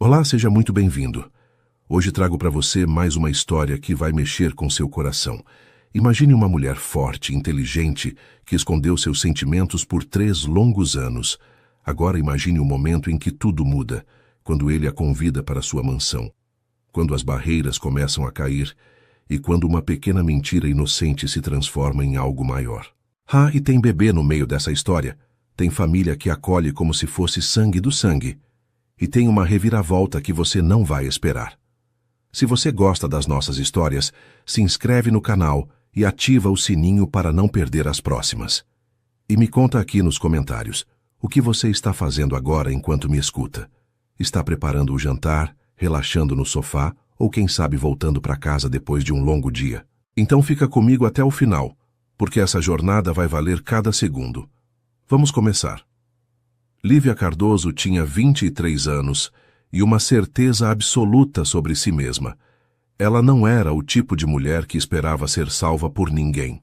Olá, seja muito bem-vindo. Hoje trago para você mais uma história que vai mexer com seu coração. Imagine uma mulher forte, inteligente, que escondeu seus sentimentos por 3 longos anos. Agora imagine o momento em que tudo muda, quando ele a convida para sua mansão. Quando as barreiras começam a cair e quando uma pequena mentira inocente se transforma em algo maior. E tem bebê no meio dessa história. Tem família que acolhe como se fosse sangue do sangue. E tem uma reviravolta que você não vai esperar. Se você gosta das nossas histórias, se inscreve no canal e ativa o sininho para não perder as próximas. E me conta aqui nos comentários, o que você está fazendo agora enquanto me escuta? Está preparando o jantar, relaxando no sofá ou quem sabe voltando para casa depois de um longo dia? Então fica comigo até o final, porque essa jornada vai valer cada segundo. Vamos começar. Lívia Cardoso tinha 23 anos e uma certeza absoluta sobre si mesma. Ela não era o tipo de mulher que esperava ser salva por ninguém.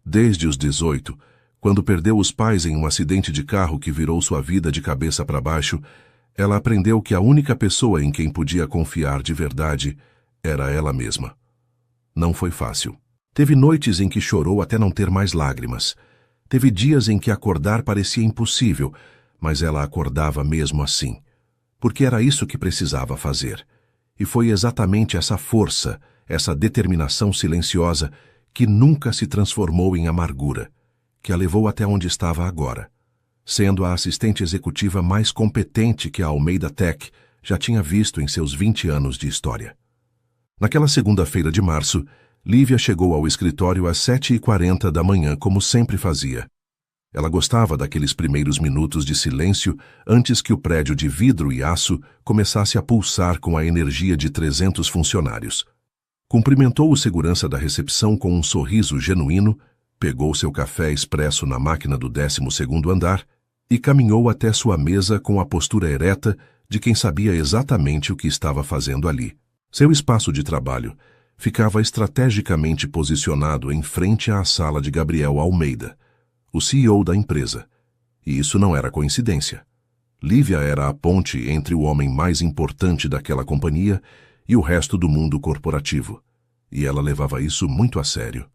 Desde os 18, quando perdeu os pais em um acidente de carro que virou sua vida de cabeça para baixo, ela aprendeu que a única pessoa em quem podia confiar de verdade era ela mesma. Não foi fácil. Teve noites em que chorou até não ter mais lágrimas. Teve dias em que acordar parecia impossível, mas ela acordava mesmo assim, porque era isso que precisava fazer. E foi exatamente essa força, essa determinação silenciosa, que nunca se transformou em amargura, que a levou até onde estava agora, sendo a assistente executiva mais competente que a Almeida Tech já tinha visto em seus 20 anos de história. Naquela segunda-feira de março, Lívia chegou ao escritório às 7h40 da manhã, como sempre fazia. Ela gostava daqueles primeiros minutos de silêncio antes que o prédio de vidro e aço começasse a pulsar com a energia de 300 funcionários. Cumprimentou o segurança da recepção com um sorriso genuíno, pegou seu café expresso na máquina do 12º andar e caminhou até sua mesa com a postura ereta de quem sabia exatamente o que estava fazendo ali. Seu espaço de trabalho ficava estrategicamente posicionado em frente à sala de Gabriel Almeida, o CEO da empresa. E isso não era coincidência. Lívia era a ponte entre o homem mais importante daquela companhia e o resto do mundo corporativo. E ela levava isso muito a sério.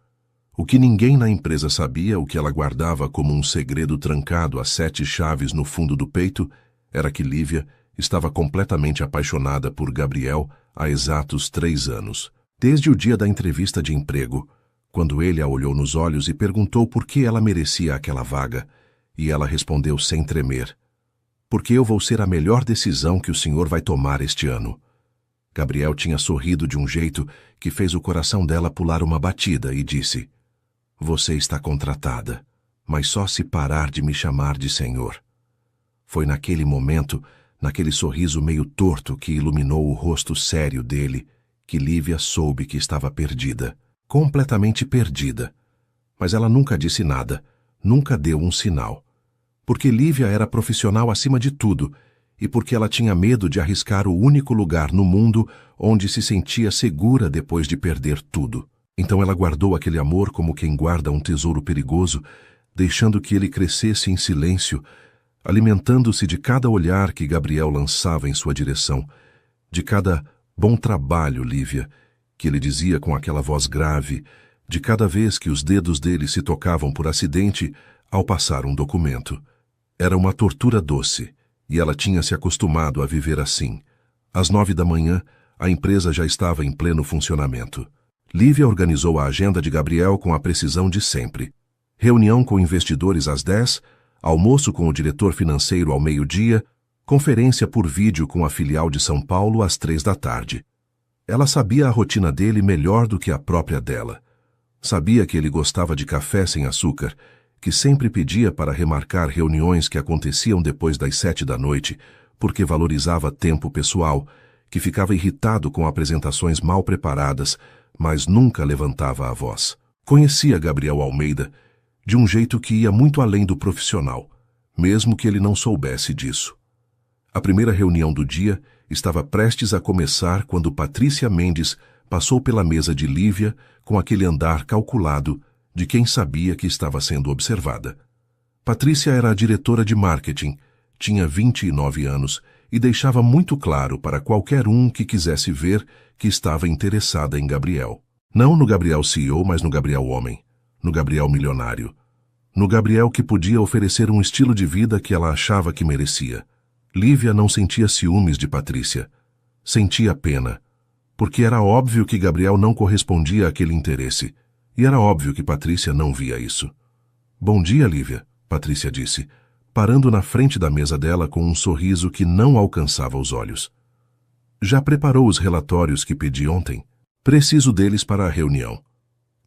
O que ninguém na empresa sabia, o que ela guardava como um segredo trancado a 7 chaves no fundo do peito, era que Lívia estava completamente apaixonada por Gabriel há exatos 3 anos. Desde o dia da entrevista de emprego, quando ele a olhou nos olhos e perguntou por que ela merecia aquela vaga, e ela respondeu sem tremer: "Porque eu vou ser a melhor decisão que o senhor vai tomar este ano." Gabriel tinha sorrido de um jeito que fez o coração dela pular uma batida e disse: "Você está contratada, mas só se parar de me chamar de senhor." Foi naquele momento, naquele sorriso meio torto que iluminou o rosto sério dele, que Lívia soube que estava perdida. Completamente perdida. Mas ela nunca disse nada, nunca deu um sinal. Porque Lívia era profissional acima de tudo e porque ela tinha medo de arriscar o único lugar no mundo onde se sentia segura depois de perder tudo. Então ela guardou aquele amor como quem guarda um tesouro perigoso, deixando que ele crescesse em silêncio, alimentando-se de cada olhar que Gabriel lançava em sua direção, de cada "bom trabalho, Lívia", que ele dizia com aquela voz grave, de cada vez que os dedos dele se tocavam por acidente ao passar um documento. Era uma tortura doce, e ela tinha se acostumado a viver assim. Às 9 da manhã, a empresa já estava em pleno funcionamento. Lívia organizou a agenda de Gabriel com a precisão de sempre. Reunião com investidores às 10, almoço com o diretor financeiro ao meio-dia, conferência por vídeo com a filial de São Paulo às 3 da tarde. Ela sabia a rotina dele melhor do que a própria dela. Sabia que ele gostava de café sem açúcar, que sempre pedia para remarcar reuniões que aconteciam depois das 7 da noite, porque valorizava tempo pessoal, que ficava irritado com apresentações mal preparadas, mas nunca levantava a voz. Conhecia Gabriel Almeida de um jeito que ia muito além do profissional, mesmo que ele não soubesse disso. A primeira reunião do dia estava prestes a começar quando Patrícia Mendes passou pela mesa de Lívia com aquele andar calculado de quem sabia que estava sendo observada. Patrícia era a diretora de marketing, tinha 29 anos e deixava muito claro para qualquer um que quisesse ver que estava interessada em Gabriel. Não no Gabriel CEO, mas no Gabriel homem, no Gabriel milionário, no Gabriel que podia oferecer um estilo de vida que ela achava que merecia. Lívia não sentia ciúmes de Patrícia. Sentia pena, porque era óbvio que Gabriel não correspondia àquele interesse, e era óbvio que Patrícia não via isso. Bom dia, Lívia, Patrícia disse, parando na frente da mesa dela com um sorriso que não alcançava os olhos. Já preparou os relatórios que pedi ontem? Preciso deles para a reunião.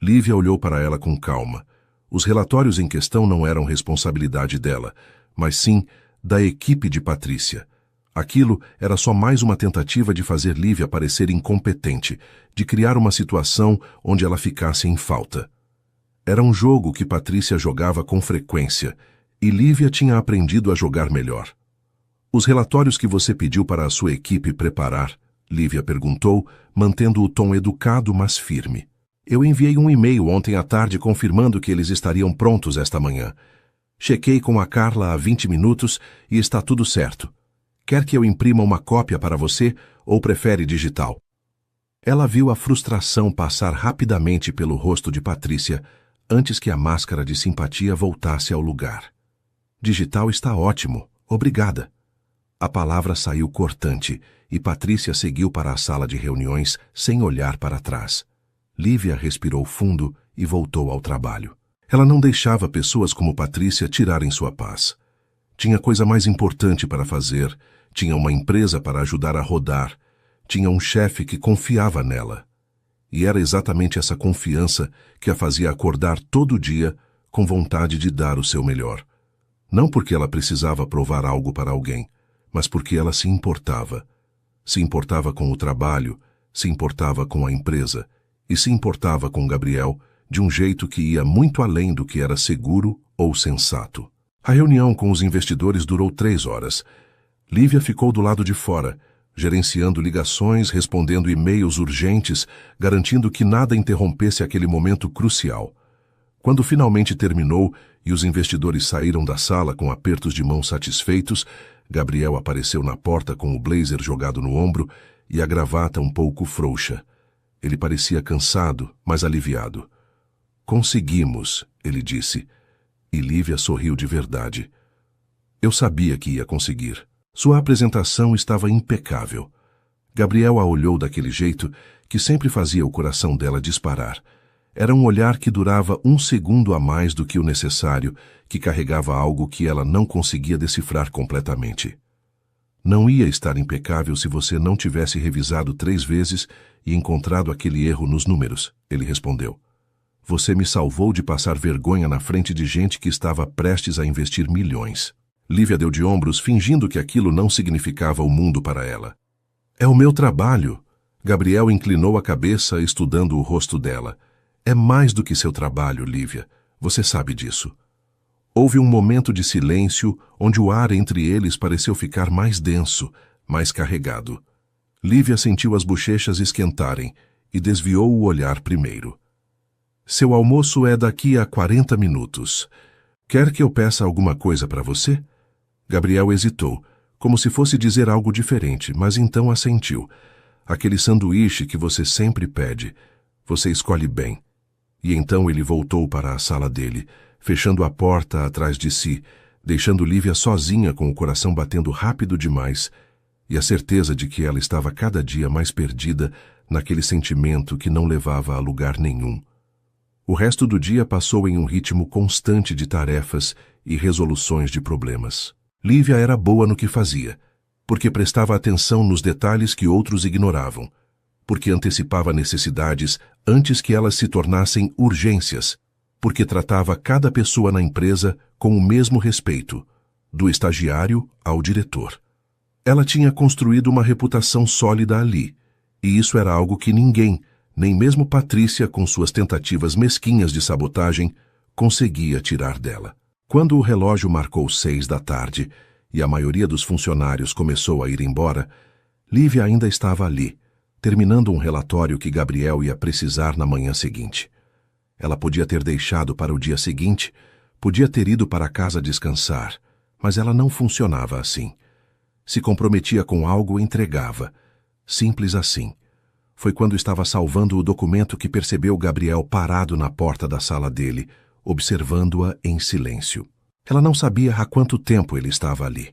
Lívia olhou para ela com calma. Os relatórios em questão não eram responsabilidade dela, mas sim da equipe de Patrícia. Aquilo era só mais uma tentativa de fazer Lívia parecer incompetente, de criar uma situação onde ela ficasse em falta. Era um jogo que Patrícia jogava com frequência, e Lívia tinha aprendido a jogar melhor. Os relatórios que você pediu para a sua equipe preparar, Lívia perguntou, mantendo o tom educado, mas firme. Eu enviei um e-mail ontem à tarde confirmando que eles estariam prontos esta manhã. Chequei com a Carla há 20 minutos e está tudo certo. Quer que eu imprima uma cópia para você ou prefere digital? Ela viu a frustração passar rapidamente pelo rosto de Patrícia antes que a máscara de simpatia voltasse ao lugar. Digital está ótimo, obrigada. A palavra saiu cortante e Patrícia seguiu para a sala de reuniões sem olhar para trás. Lívia respirou fundo e voltou ao trabalho. Ela não deixava pessoas como Patrícia tirarem sua paz. Tinha coisa mais importante para fazer, tinha uma empresa para ajudar a rodar, tinha um chefe que confiava nela. E era exatamente essa confiança que a fazia acordar todo dia com vontade de dar o seu melhor. Não porque ela precisava provar algo para alguém, mas porque ela se importava. Se importava com o trabalho, se importava com a empresa e se importava com Gabriel de um jeito que ia muito além do que era seguro ou sensato. A reunião com os investidores durou 3 horas. Lívia ficou do lado de fora, gerenciando ligações, respondendo e-mails urgentes, garantindo que nada interrompesse aquele momento crucial. Quando finalmente terminou e os investidores saíram da sala com apertos de mão satisfeitos, Gabriel apareceu na porta com o blazer jogado no ombro e a gravata um pouco frouxa. Ele parecia cansado, mas aliviado. Conseguimos, ele disse. E Lívia sorriu de verdade. Eu sabia que ia conseguir. Sua apresentação estava impecável. Gabriel a olhou daquele jeito que sempre fazia o coração dela disparar. Era um olhar que durava 1 segundo a mais do que o necessário, que carregava algo que ela não conseguia decifrar completamente. Não ia estar impecável se você não tivesse revisado 3 vezes e encontrado aquele erro nos números, ele respondeu. Você me salvou de passar vergonha na frente de gente que estava prestes a investir milhões. Lívia deu de ombros, fingindo que aquilo não significava o mundo para ela. É o meu trabalho. Gabriel inclinou a cabeça, estudando o rosto dela. É mais do que seu trabalho, Lívia. Você sabe disso. Houve um momento de silêncio onde o ar entre eles pareceu ficar mais denso, mais carregado. Lívia sentiu as bochechas esquentarem e desviou o olhar primeiro. Seu almoço é daqui a 40 minutos. Quer que eu peça alguma coisa para você? Gabriel hesitou, como se fosse dizer algo diferente, mas então assentiu. Aquele sanduíche que você sempre pede. Você escolhe bem. E então ele voltou para a sala dele, fechando a porta atrás de si, deixando Lívia sozinha com o coração batendo rápido demais e a certeza de que ela estava cada dia mais perdida naquele sentimento que não levava a lugar nenhum. O resto do dia passou em um ritmo constante de tarefas e resoluções de problemas. Lívia era boa no que fazia, porque prestava atenção nos detalhes que outros ignoravam, porque antecipava necessidades antes que elas se tornassem urgências, porque tratava cada pessoa na empresa com o mesmo respeito, do estagiário ao diretor. Ela tinha construído uma reputação sólida ali, e isso era algo que ninguém, nem mesmo Patrícia, com suas tentativas mesquinhas de sabotagem, conseguia tirar dela. Quando o relógio marcou 6 da tarde e a maioria dos funcionários começou a ir embora, Lívia ainda estava ali, terminando um relatório que Gabriel ia precisar na manhã seguinte. Ela podia ter deixado para o dia seguinte, podia ter ido para casa descansar, mas ela não funcionava assim. Se comprometia com algo, entregava. Simples assim. Foi quando estava salvando o documento que percebeu Gabriel parado na porta da sala dele, observando-a em silêncio. Ela não sabia há quanto tempo ele estava ali.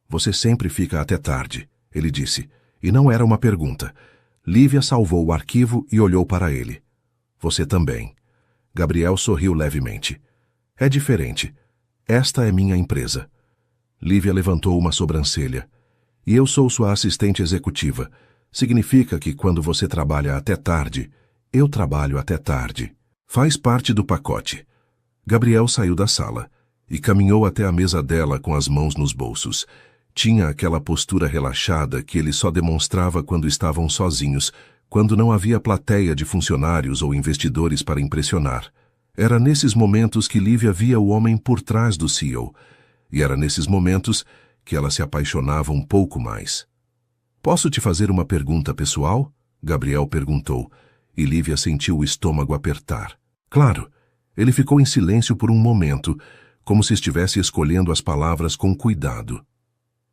Você sempre fica até tarde, ele disse, e não era uma pergunta. Lívia salvou o arquivo e olhou para ele. Você também. Gabriel sorriu levemente. É diferente. Esta é minha empresa. Lívia levantou uma sobrancelha. E eu sou sua assistente executiva. Significa que quando você trabalha até tarde, eu trabalho até tarde. Faz parte do pacote. Gabriel saiu da sala e caminhou até a mesa dela com as mãos nos bolsos. Tinha aquela postura relaxada que ele só demonstrava quando estavam sozinhos, quando não havia plateia de funcionários ou investidores para impressionar. Era nesses momentos que Lívia via o homem por trás do CEO, e era nesses momentos que ela se apaixonava um pouco mais. Posso te fazer uma pergunta pessoal? Gabriel perguntou, e Lívia sentiu o estômago apertar. Claro. Ele ficou em silêncio por um momento, como se estivesse escolhendo as palavras com cuidado.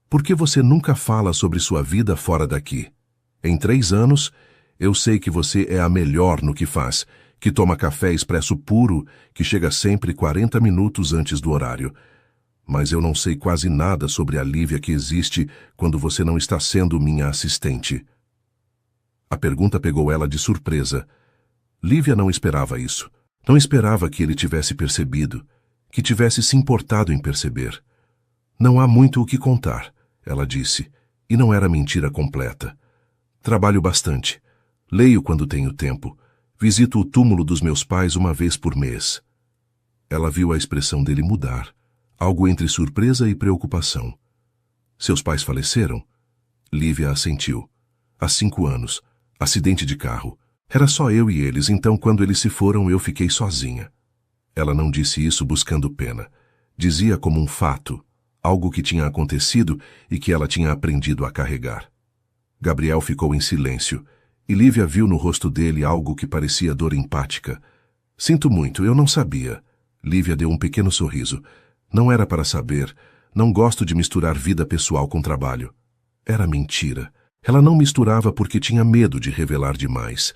Por que você nunca fala sobre sua vida fora daqui? Em 3 anos, eu sei que você é a melhor no que faz, que toma café expresso puro, que chega sempre 40 minutos antes do horário. Mas eu não sei quase nada sobre a Lívia que existe quando você não está sendo minha assistente. A pergunta pegou ela de surpresa. Lívia não esperava isso. Não esperava que ele tivesse percebido, que tivesse se importado em perceber. Não há muito o que contar, ela disse, e não era mentira completa. Trabalho bastante. Leio quando tenho tempo. Visito o túmulo dos meus pais uma vez por mês. Ela viu a expressão dele mudar, algo entre surpresa e preocupação. Seus pais faleceram? Lívia assentiu. Há 5 anos. Acidente de carro. Era só eu e eles, então quando eles se foram eu fiquei sozinha. Ela não disse isso buscando pena. Dizia como um fato, algo que tinha acontecido e que ela tinha aprendido a carregar. Gabriel ficou em silêncio, e Lívia viu no rosto dele algo que parecia dor empática. Sinto muito, eu não sabia. Lívia deu um pequeno sorriso. Não era para saber. Não gosto de misturar vida pessoal com trabalho. Era mentira. Ela não misturava porque tinha medo de revelar demais,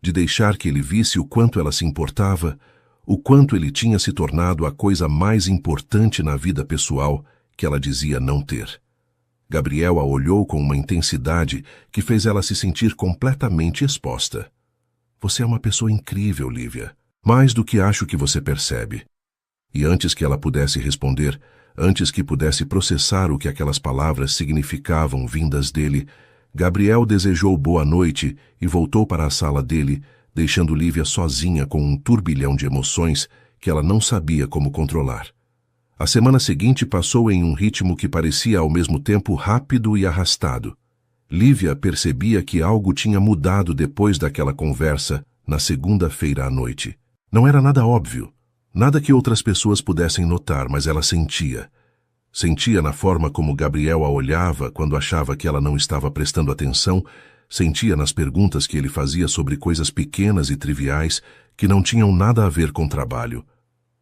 de deixar que ele visse o quanto ela se importava, o quanto ele tinha se tornado a coisa mais importante na vida pessoal que ela dizia não ter. Gabriel a olhou com uma intensidade que fez ela se sentir completamente exposta. Você é uma pessoa incrível, Lívia. Mais do que acho que você percebe. E antes que ela pudesse responder, antes que pudesse processar o que aquelas palavras significavam vindas dele, Gabriel desejou boa noite e voltou para a sala dele, deixando Lívia sozinha com um turbilhão de emoções que ela não sabia como controlar. A semana seguinte passou em um ritmo que parecia ao mesmo tempo rápido e arrastado. Lívia percebia que algo tinha mudado depois daquela conversa na segunda-feira à noite. Não era nada óbvio, nada que outras pessoas pudessem notar, mas ela sentia. Sentia na forma como Gabriel a olhava quando achava que ela não estava prestando atenção, sentia nas perguntas que ele fazia sobre coisas pequenas e triviais que não tinham nada a ver com trabalho.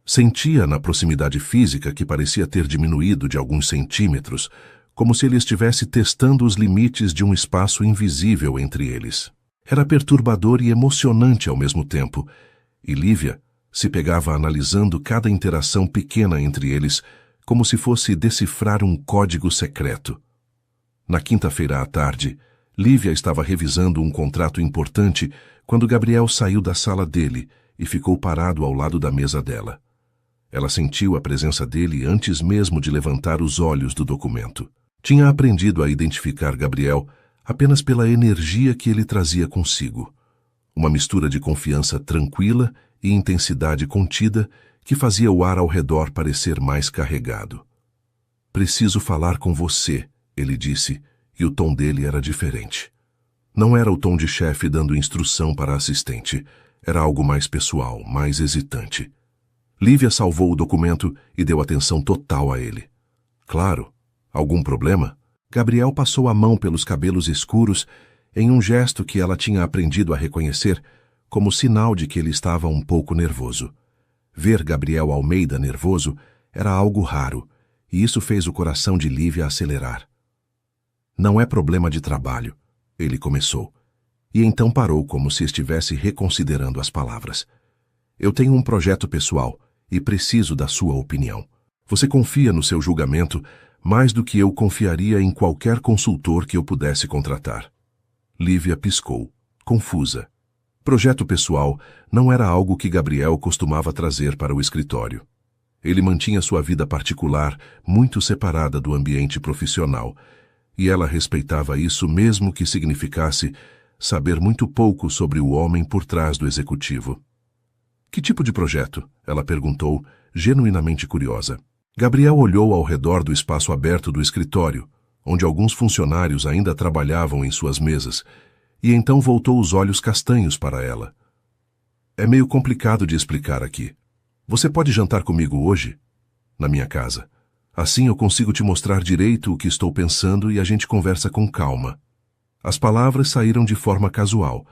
Sentia na proximidade física que parecia ter diminuído de alguns centímetros, como se ele estivesse testando os limites de um espaço invisível entre eles. Era perturbador e emocionante ao mesmo tempo, e Lívia se pegava analisando cada interação pequena entre eles, como se fosse decifrar um código secreto. Na quinta-feira à tarde, Lívia estava revisando um contrato importante quando Gabriel saiu da sala dele e ficou parado ao lado da mesa dela. Ela sentiu a presença dele antes mesmo de levantar os olhos do documento. Tinha aprendido a identificar Gabriel apenas pela energia que ele trazia consigo. Uma mistura de confiança tranquila e intensidade contida que fazia o ar ao redor parecer mais carregado. Preciso falar com você, ele disse, e o tom dele era diferente. Não era o tom de chefe dando instrução para a assistente. Era algo mais pessoal, mais hesitante. Lívia salvou o documento e deu atenção total a ele. Claro. Algum problema? Gabriel passou a mão pelos cabelos escuros em um gesto que ela tinha aprendido a reconhecer como sinal de que ele estava um pouco nervoso. Ver Gabriel Almeida nervoso era algo raro, e isso fez o coração de Lívia acelerar. Não é problema de trabalho, ele começou. E então parou como se estivesse reconsiderando as palavras. Eu tenho um projeto pessoal e preciso da sua opinião. Você confia no seu julgamento mais do que eu confiaria em qualquer consultor que eu pudesse contratar. Lívia piscou, confusa. Projeto pessoal não era algo que Gabriel costumava trazer para o escritório. Ele mantinha sua vida particular muito separada do ambiente profissional, e ela respeitava isso mesmo que significasse saber muito pouco sobre o homem por trás do executivo. Que tipo de projeto? Ela perguntou, genuinamente curiosa. Gabriel olhou ao redor do espaço aberto do escritório, onde alguns funcionários ainda trabalhavam em suas mesas, e então voltou os olhos castanhos para ela. É meio complicado de explicar aqui. Você pode jantar comigo hoje? Na minha casa. Assim eu consigo te mostrar direito o que estou pensando e a gente conversa com calma. As palavras saíram de forma casual,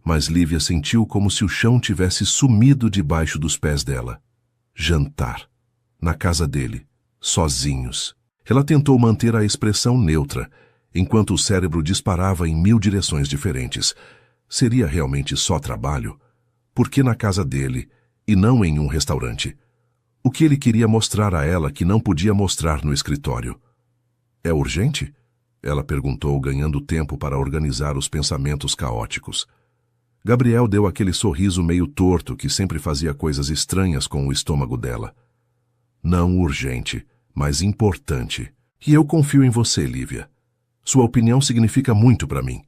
mas Lívia sentiu como se o chão tivesse sumido debaixo dos pés dela. Jantar. Na casa dele. Sozinhos. Ela tentou manter a expressão neutra, enquanto o cérebro disparava em 1000 direções diferentes. Seria realmente só trabalho? Por que na casa dele, e não em um restaurante? O que ele queria mostrar a ela que não podia mostrar no escritório? É urgente? Ela perguntou, ganhando tempo para organizar os pensamentos caóticos. Gabriel deu aquele sorriso meio torto que sempre fazia coisas estranhas com o estômago dela. Não urgente, mas importante. E eu confio em você, Lívia. Sua opinião significa muito para mim.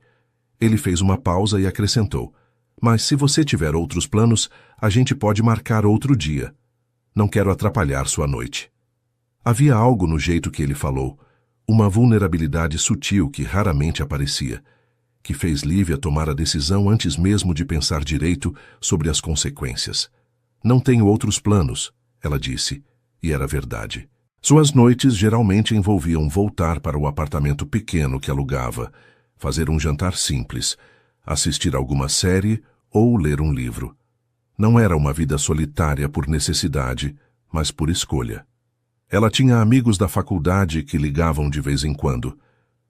Ele fez uma pausa e acrescentou. Mas se você tiver outros planos, a gente pode marcar outro dia. Não quero atrapalhar sua noite. Havia algo no jeito que ele falou, uma vulnerabilidade sutil que raramente aparecia, que fez Lívia tomar a decisão antes mesmo de pensar direito sobre as consequências. Não tenho outros planos, ela disse, e era verdade. Suas noites geralmente envolviam voltar para o apartamento pequeno que alugava, fazer um jantar simples, assistir alguma série ou ler um livro. Não era uma vida solitária por necessidade, mas por escolha. Ela tinha amigos da faculdade que ligavam de vez em quando,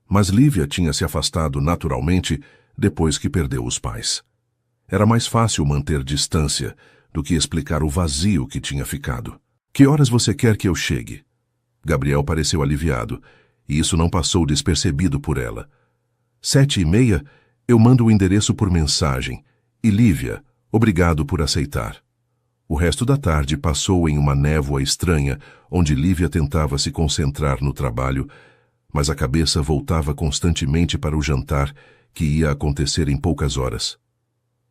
mas Lívia tinha se afastado naturalmente depois que perdeu os pais. Era mais fácil manter distância do que explicar o vazio que tinha ficado. Que horas você quer que eu chegue? Gabriel pareceu aliviado, e isso não passou despercebido por ela. 7h30, eu mando o endereço por mensagem. E Lívia, obrigado por aceitar. O resto da tarde passou em uma névoa estranha, onde Lívia tentava se concentrar no trabalho, mas a cabeça voltava constantemente para o jantar, que ia acontecer em poucas horas.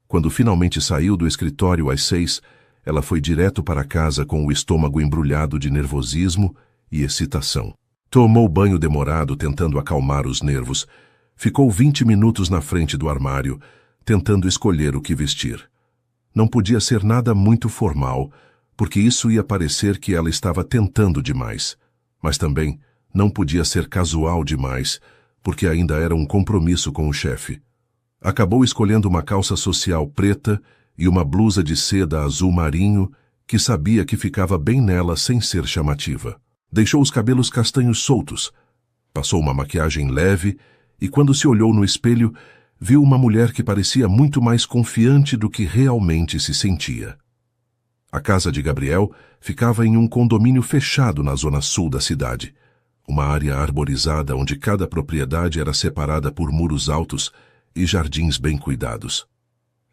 Quando finalmente saiu do escritório às 6, ela foi direto para casa com o estômago embrulhado de nervosismo e excitação. Tomou banho demorado tentando acalmar os nervos. Ficou 20 minutos na frente do armário, tentando escolher o que vestir. Não podia ser nada muito formal, porque isso ia parecer que ela estava tentando demais. Mas também não podia ser casual demais, porque ainda era um compromisso com o chefe. Acabou escolhendo uma calça social preta e uma blusa de seda azul marinho, que sabia que ficava bem nela sem ser chamativa. Deixou os cabelos castanhos soltos, passou uma maquiagem leve e, quando se olhou no espelho, viu uma mulher que parecia muito mais confiante do que realmente se sentia. A casa de Gabriel ficava em um condomínio fechado na zona sul da cidade, uma área arborizada onde cada propriedade era separada por muros altos e jardins bem cuidados.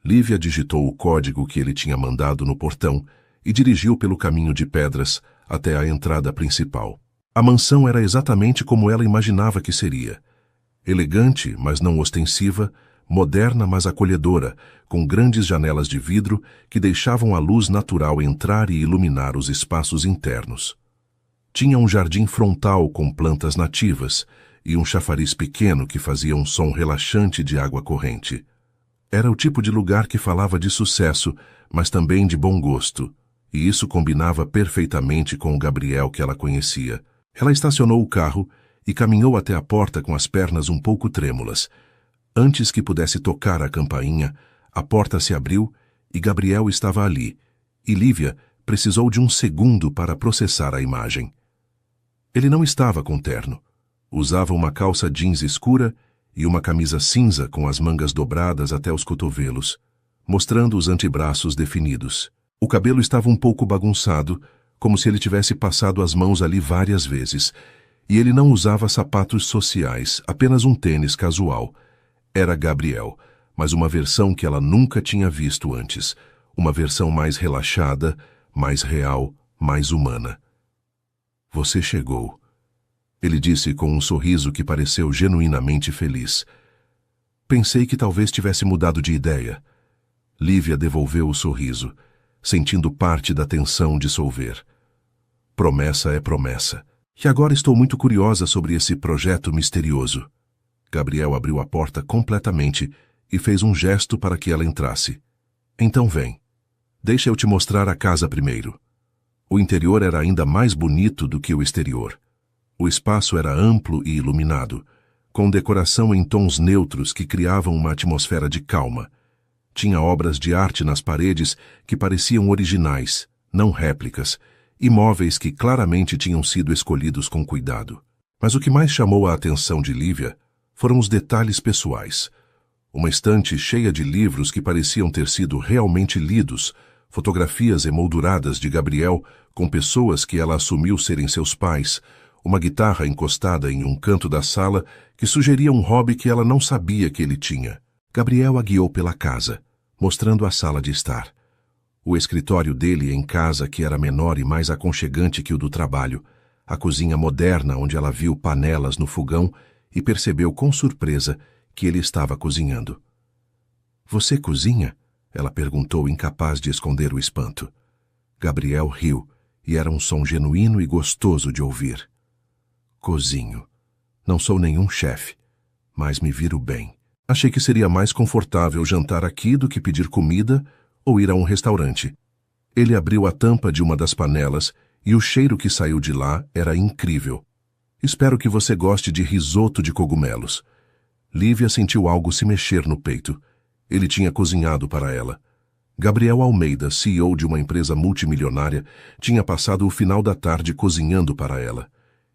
Lívia digitou o código que ele tinha mandado no portão e dirigiu pelo caminho de pedras até a entrada principal. A mansão era exatamente como ela imaginava que seria. Elegante, mas não ostensiva, moderna, mas acolhedora, com grandes janelas de vidro que deixavam a luz natural entrar e iluminar os espaços internos. Tinha um jardim frontal com plantas nativas e um chafariz pequeno que fazia um som relaxante de água corrente. Era o tipo de lugar que falava de sucesso, mas também de bom gosto, e isso combinava perfeitamente com o Gabriel que ela conhecia. Ela estacionou o carro e caminhou até a porta com as pernas um pouco trêmulas. Antes que pudesse tocar a campainha, a porta se abriu e Gabriel estava ali, e Lívia precisou de um segundo para processar a imagem. Ele não estava com terno. Usava uma calça jeans escura e uma camisa cinza com as mangas dobradas até os cotovelos, mostrando os antebraços definidos. O cabelo estava um pouco bagunçado, como se ele tivesse passado as mãos ali várias vezes, e ele não usava sapatos sociais, apenas um tênis casual. Era Gabriel, mas uma versão que ela nunca tinha visto antes, uma versão mais relaxada, mais real, mais humana. Você chegou, ele disse com um sorriso que pareceu genuinamente feliz. Pensei que talvez tivesse mudado de ideia. Lívia devolveu o sorriso, sentindo parte da tensão dissolver. Promessa é promessa. E agora estou muito curiosa sobre esse projeto misterioso. Gabriel abriu a porta completamente e fez um gesto para que ela entrasse. Então vem. Deixa eu te mostrar a casa primeiro. O interior era ainda mais bonito do que o exterior. O espaço era amplo e iluminado, com decoração em tons neutros que criavam uma atmosfera de calma. Tinha obras de arte nas paredes que pareciam originais, não réplicas, e móveis que claramente tinham sido escolhidos com cuidado. Mas o que mais chamou a atenção de Lívia foram os detalhes pessoais. Uma estante cheia de livros que pareciam ter sido realmente lidos, fotografias emolduradas de Gabriel com pessoas que ela assumiu serem seus pais, uma guitarra encostada em um canto da sala que sugeria um hobby que ela não sabia que ele tinha. Gabriel a guiou pela casa, mostrando a sala de estar. O escritório dele em casa, que era menor e mais aconchegante que o do trabalho, a cozinha moderna onde ela viu panelas no fogão e percebeu com surpresa que ele estava cozinhando. Você cozinha? Ela perguntou, incapaz de esconder o espanto. Gabriel riu, e era um som genuíno e gostoso de ouvir. Cozinho. Não sou nenhum chefe, mas me viro bem. Achei que seria mais confortável jantar aqui do que pedir comida ou ir a um restaurante. Ele abriu a tampa de uma das panelas e o cheiro que saiu de lá era incrível. Espero que você goste de risoto de cogumelos. Lívia sentiu algo se mexer no peito. Ele tinha cozinhado para ela. Gabriel Almeida, CEO de uma empresa multimilionária, tinha passado o final da tarde cozinhando para ela.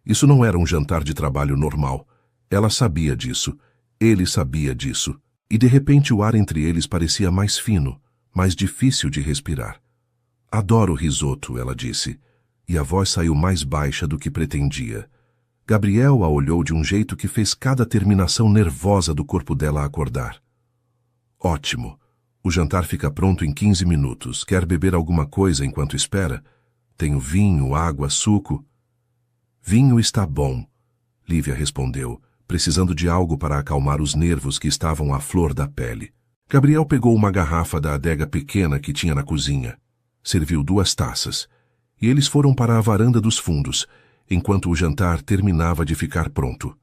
Isso não era um jantar de trabalho normal. Ela sabia disso. Ele sabia disso. E de repente o ar entre eles parecia mais fino, mais difícil de respirar. Adoro risoto, ela disse, e a voz saiu mais baixa do que pretendia. Gabriel a olhou de um jeito que fez cada terminação nervosa do corpo dela acordar. Ótimo. O jantar fica pronto em 15 minutos. Quer beber alguma coisa enquanto espera? Tenho vinho, água, suco. Vinho está bom, Lívia respondeu, precisando de algo para acalmar os nervos que estavam à flor da pele. Gabriel pegou uma garrafa da adega pequena que tinha na cozinha. Serviu 2 taças. E eles foram para a varanda dos fundos, enquanto o jantar terminava de ficar pronto.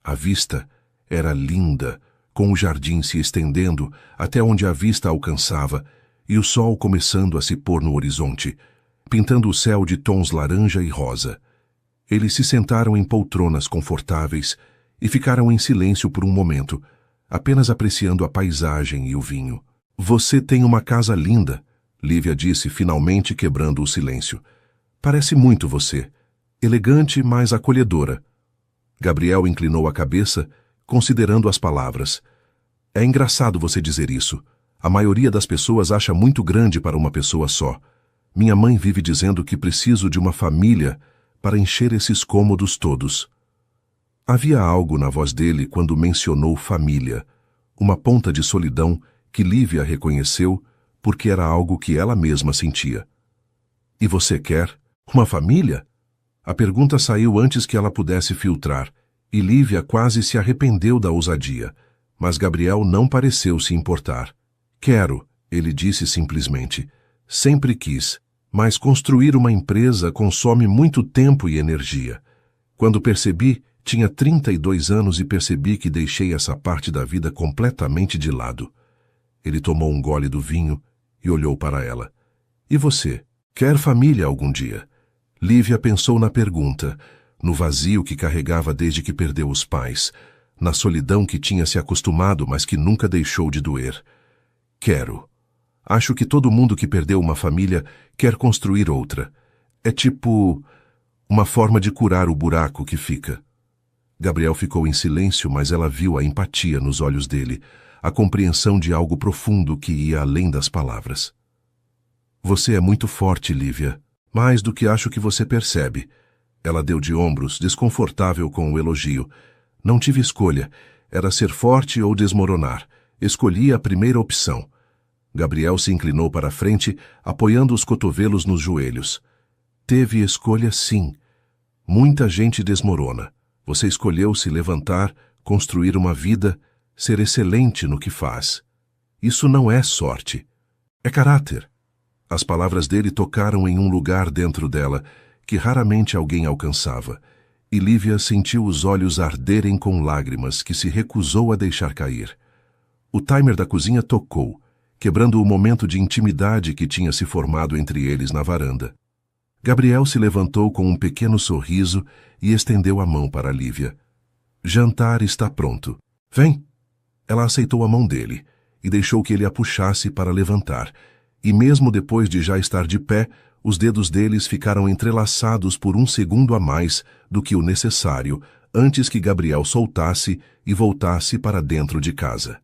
A vista era linda, com o jardim se estendendo até onde a vista alcançava e o sol começando a se pôr no horizonte, pintando o céu de tons laranja e rosa. Eles se sentaram em poltronas confortáveis e ficaram em silêncio por um momento, apenas apreciando a paisagem e o vinho. Você tem uma casa linda, Lívia disse, finalmente quebrando o silêncio. Parece muito você. Elegante, mas acolhedora. Gabriel inclinou a cabeça, considerando as palavras. É engraçado você dizer isso. A maioria das pessoas acha muito grande para uma pessoa só. Minha mãe vive dizendo que preciso de uma família para encher esses cômodos todos. Havia algo na voz dele quando mencionou família, uma ponta de solidão que Lívia reconheceu porque era algo que ela mesma sentia. E você quer uma família? A pergunta saiu antes que ela pudesse filtrar, e Lívia quase se arrependeu da ousadia, mas Gabriel não pareceu se importar. Quero, ele disse simplesmente. Sempre quis, mas construir uma empresa consome muito tempo e energia. Quando percebi, tinha 32 anos e percebi que deixei essa parte da vida completamente de lado. Ele tomou um gole do vinho e olhou para ela. E você? Quer família algum dia? Lívia pensou na pergunta, no vazio que carregava desde que perdeu os pais, na solidão que tinha se acostumado, mas que nunca deixou de doer. Quero. Acho que todo mundo que perdeu uma família quer construir outra. É tipo uma forma de curar o buraco que fica. Gabriel ficou em silêncio, mas ela viu a empatia nos olhos dele, a compreensão de algo profundo que ia além das palavras. Você é muito forte, Lívia. Mais do que acho que você percebe. Ela deu de ombros, desconfortável com o elogio. Não tive escolha. Era ser forte ou desmoronar. Escolhi a primeira opção. Gabriel se inclinou para a frente, apoiando os cotovelos nos joelhos. Teve escolha, sim. Muita gente desmorona. Você escolheu se levantar, construir uma vida, ser excelente no que faz. Isso não é sorte. É caráter. As palavras dele tocaram em um lugar dentro dela que raramente alguém alcançava, e Lívia sentiu os olhos arderem com lágrimas que se recusou a deixar cair. O timer da cozinha tocou, quebrando o momento de intimidade que tinha se formado entre eles na varanda. Gabriel se levantou com um pequeno sorriso e estendeu a mão para Lívia. Jantar está pronto. Vem! Ela aceitou a mão dele e deixou que ele a puxasse para levantar, e mesmo depois de já estar de pé, os dedos deles ficaram entrelaçados por um segundo a mais do que o necessário antes que Gabriel soltasse e voltasse para dentro de casa.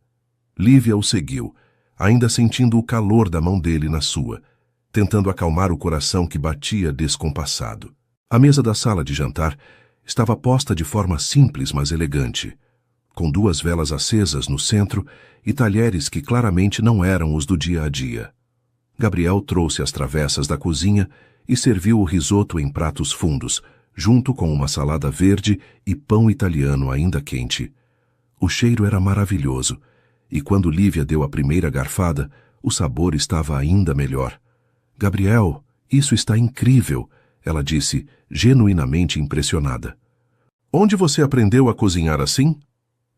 Lívia o seguiu, ainda sentindo o calor da mão dele na sua, tentando acalmar o coração que batia descompassado. A mesa da sala de jantar estava posta de forma simples, mas elegante, com 2 velas acesas no centro e talheres que claramente não eram os do dia a dia. Gabriel trouxe as travessas da cozinha e serviu o risoto em pratos fundos, junto com uma salada verde e pão italiano ainda quente. O cheiro era maravilhoso, e quando Lívia deu a primeira garfada, o sabor estava ainda melhor. Gabriel, isso está incrível, ela disse, genuinamente impressionada. Onde você aprendeu a cozinhar assim?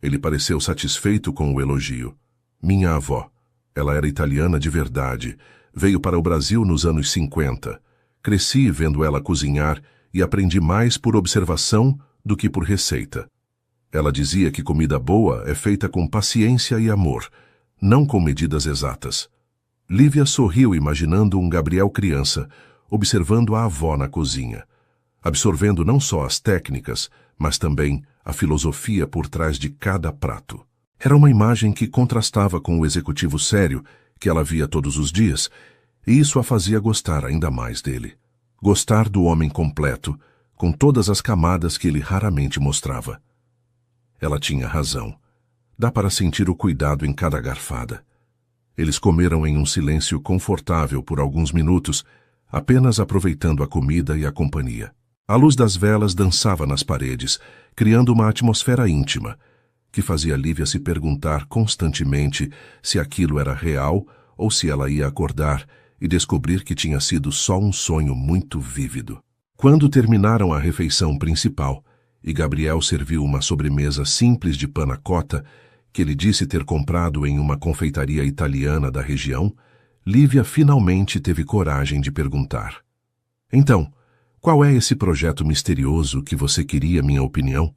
Ele pareceu satisfeito com o elogio. Minha avó. Ela era italiana de verdade. Veio para o Brasil nos anos 50. Cresci vendo ela cozinhar e aprendi mais por observação do que por receita. Ela dizia que comida boa é feita com paciência e amor, não com medidas exatas. Lívia sorriu imaginando um Gabriel criança, observando a avó na cozinha, absorvendo não só as técnicas, mas também a filosofia por trás de cada prato. Era uma imagem que contrastava com o executivo sério que ela via todos os dias, e isso a fazia gostar ainda mais dele. Gostar do homem completo, com todas as camadas que ele raramente mostrava. Ela tinha razão. Dá para sentir o cuidado em cada garfada. Eles comeram em um silêncio confortável por alguns minutos, apenas aproveitando a comida e a companhia. A luz das velas dançava nas paredes, criando uma atmosfera íntima, que fazia Lívia se perguntar constantemente se aquilo era real ou se ela ia acordar e descobrir que tinha sido só um sonho muito vívido. Quando terminaram a refeição principal e Gabriel serviu uma sobremesa simples de panna cotta que ele disse ter comprado em uma confeitaria italiana da região, Lívia finalmente teve coragem de perguntar. Então, qual é esse projeto misterioso que você queria minha opinião?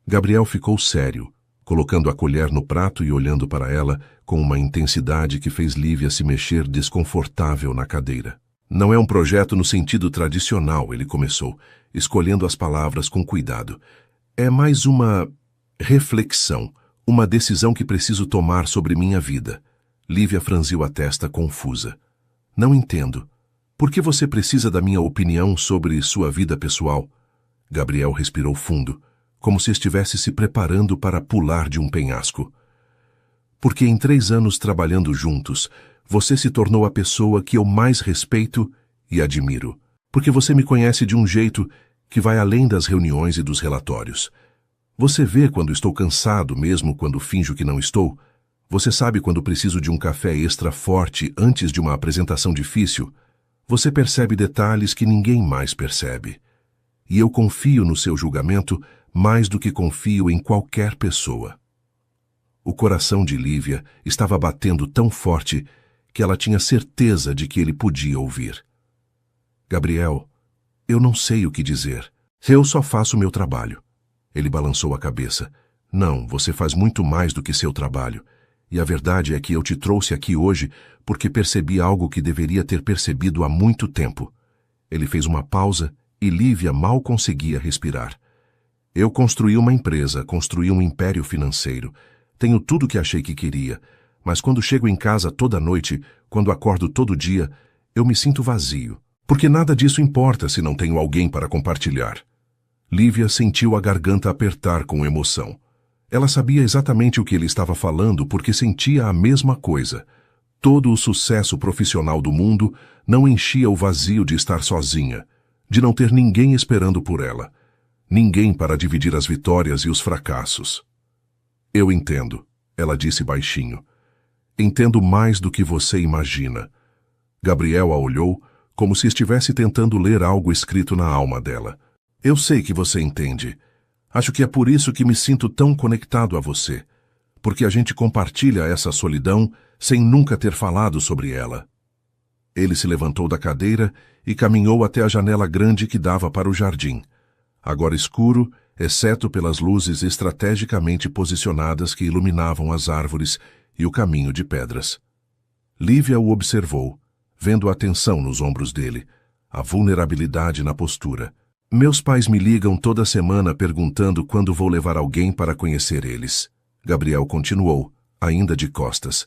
Gabriel ficou sério, colocando a colher no prato e olhando para ela com uma intensidade que fez Lívia se mexer desconfortável na cadeira. Não é um projeto no sentido tradicional, ele começou, escolhendo as palavras com cuidado. É mais uma reflexão, uma decisão que preciso tomar sobre minha vida. Lívia franziu a testa confusa. Não entendo. Por que você precisa da minha opinião sobre sua vida pessoal? Gabriel respirou fundo, como se estivesse se preparando para pular de um penhasco. Porque em 3 anos trabalhando juntos, você se tornou a pessoa que eu mais respeito e admiro. Porque você me conhece de um jeito que vai além das reuniões e dos relatórios. Você vê quando estou cansado, mesmo quando finjo que não estou. Você sabe quando preciso de um café extra forte antes de uma apresentação difícil. Você percebe detalhes que ninguém mais percebe. E eu confio no seu julgamento mais do que confio em qualquer pessoa. O coração de Lívia estava batendo tão forte que ela tinha certeza de que ele podia ouvir. Gabriel, eu não sei o que dizer. Eu só faço meu trabalho. Ele balançou a cabeça. Não, você faz muito mais do que seu trabalho. E a verdade é que eu te trouxe aqui hoje porque percebi algo que deveria ter percebido há muito tempo. Ele fez uma pausa e Lívia mal conseguia respirar. Eu construí uma empresa, construí um império financeiro. Tenho tudo que achei que queria, mas quando chego em casa toda noite, quando acordo todo dia, eu me sinto vazio. Porque nada disso importa se não tenho alguém para compartilhar. Lívia sentiu a garganta apertar com emoção. Ela sabia exatamente o que ele estava falando porque sentia a mesma coisa. Todo o sucesso profissional do mundo não enchia o vazio de estar sozinha, de não ter ninguém esperando por ela. Ninguém para dividir as vitórias e os fracassos. Eu entendo, ela disse baixinho. Entendo mais do que você imagina. Gabriel a olhou como se estivesse tentando ler algo escrito na alma dela. Eu sei que você entende. Acho que é por isso que me sinto tão conectado a você. Porque a gente compartilha essa solidão sem nunca ter falado sobre ela. Ele se levantou da cadeira e caminhou até a janela grande que dava para o jardim. Agora escuro, exceto pelas luzes estrategicamente posicionadas que iluminavam as árvores e o caminho de pedras. Lívia o observou, vendo a tensão nos ombros dele, a vulnerabilidade na postura. Meus pais me ligam toda semana perguntando quando vou levar alguém para conhecer eles. Gabriel continuou, ainda de costas.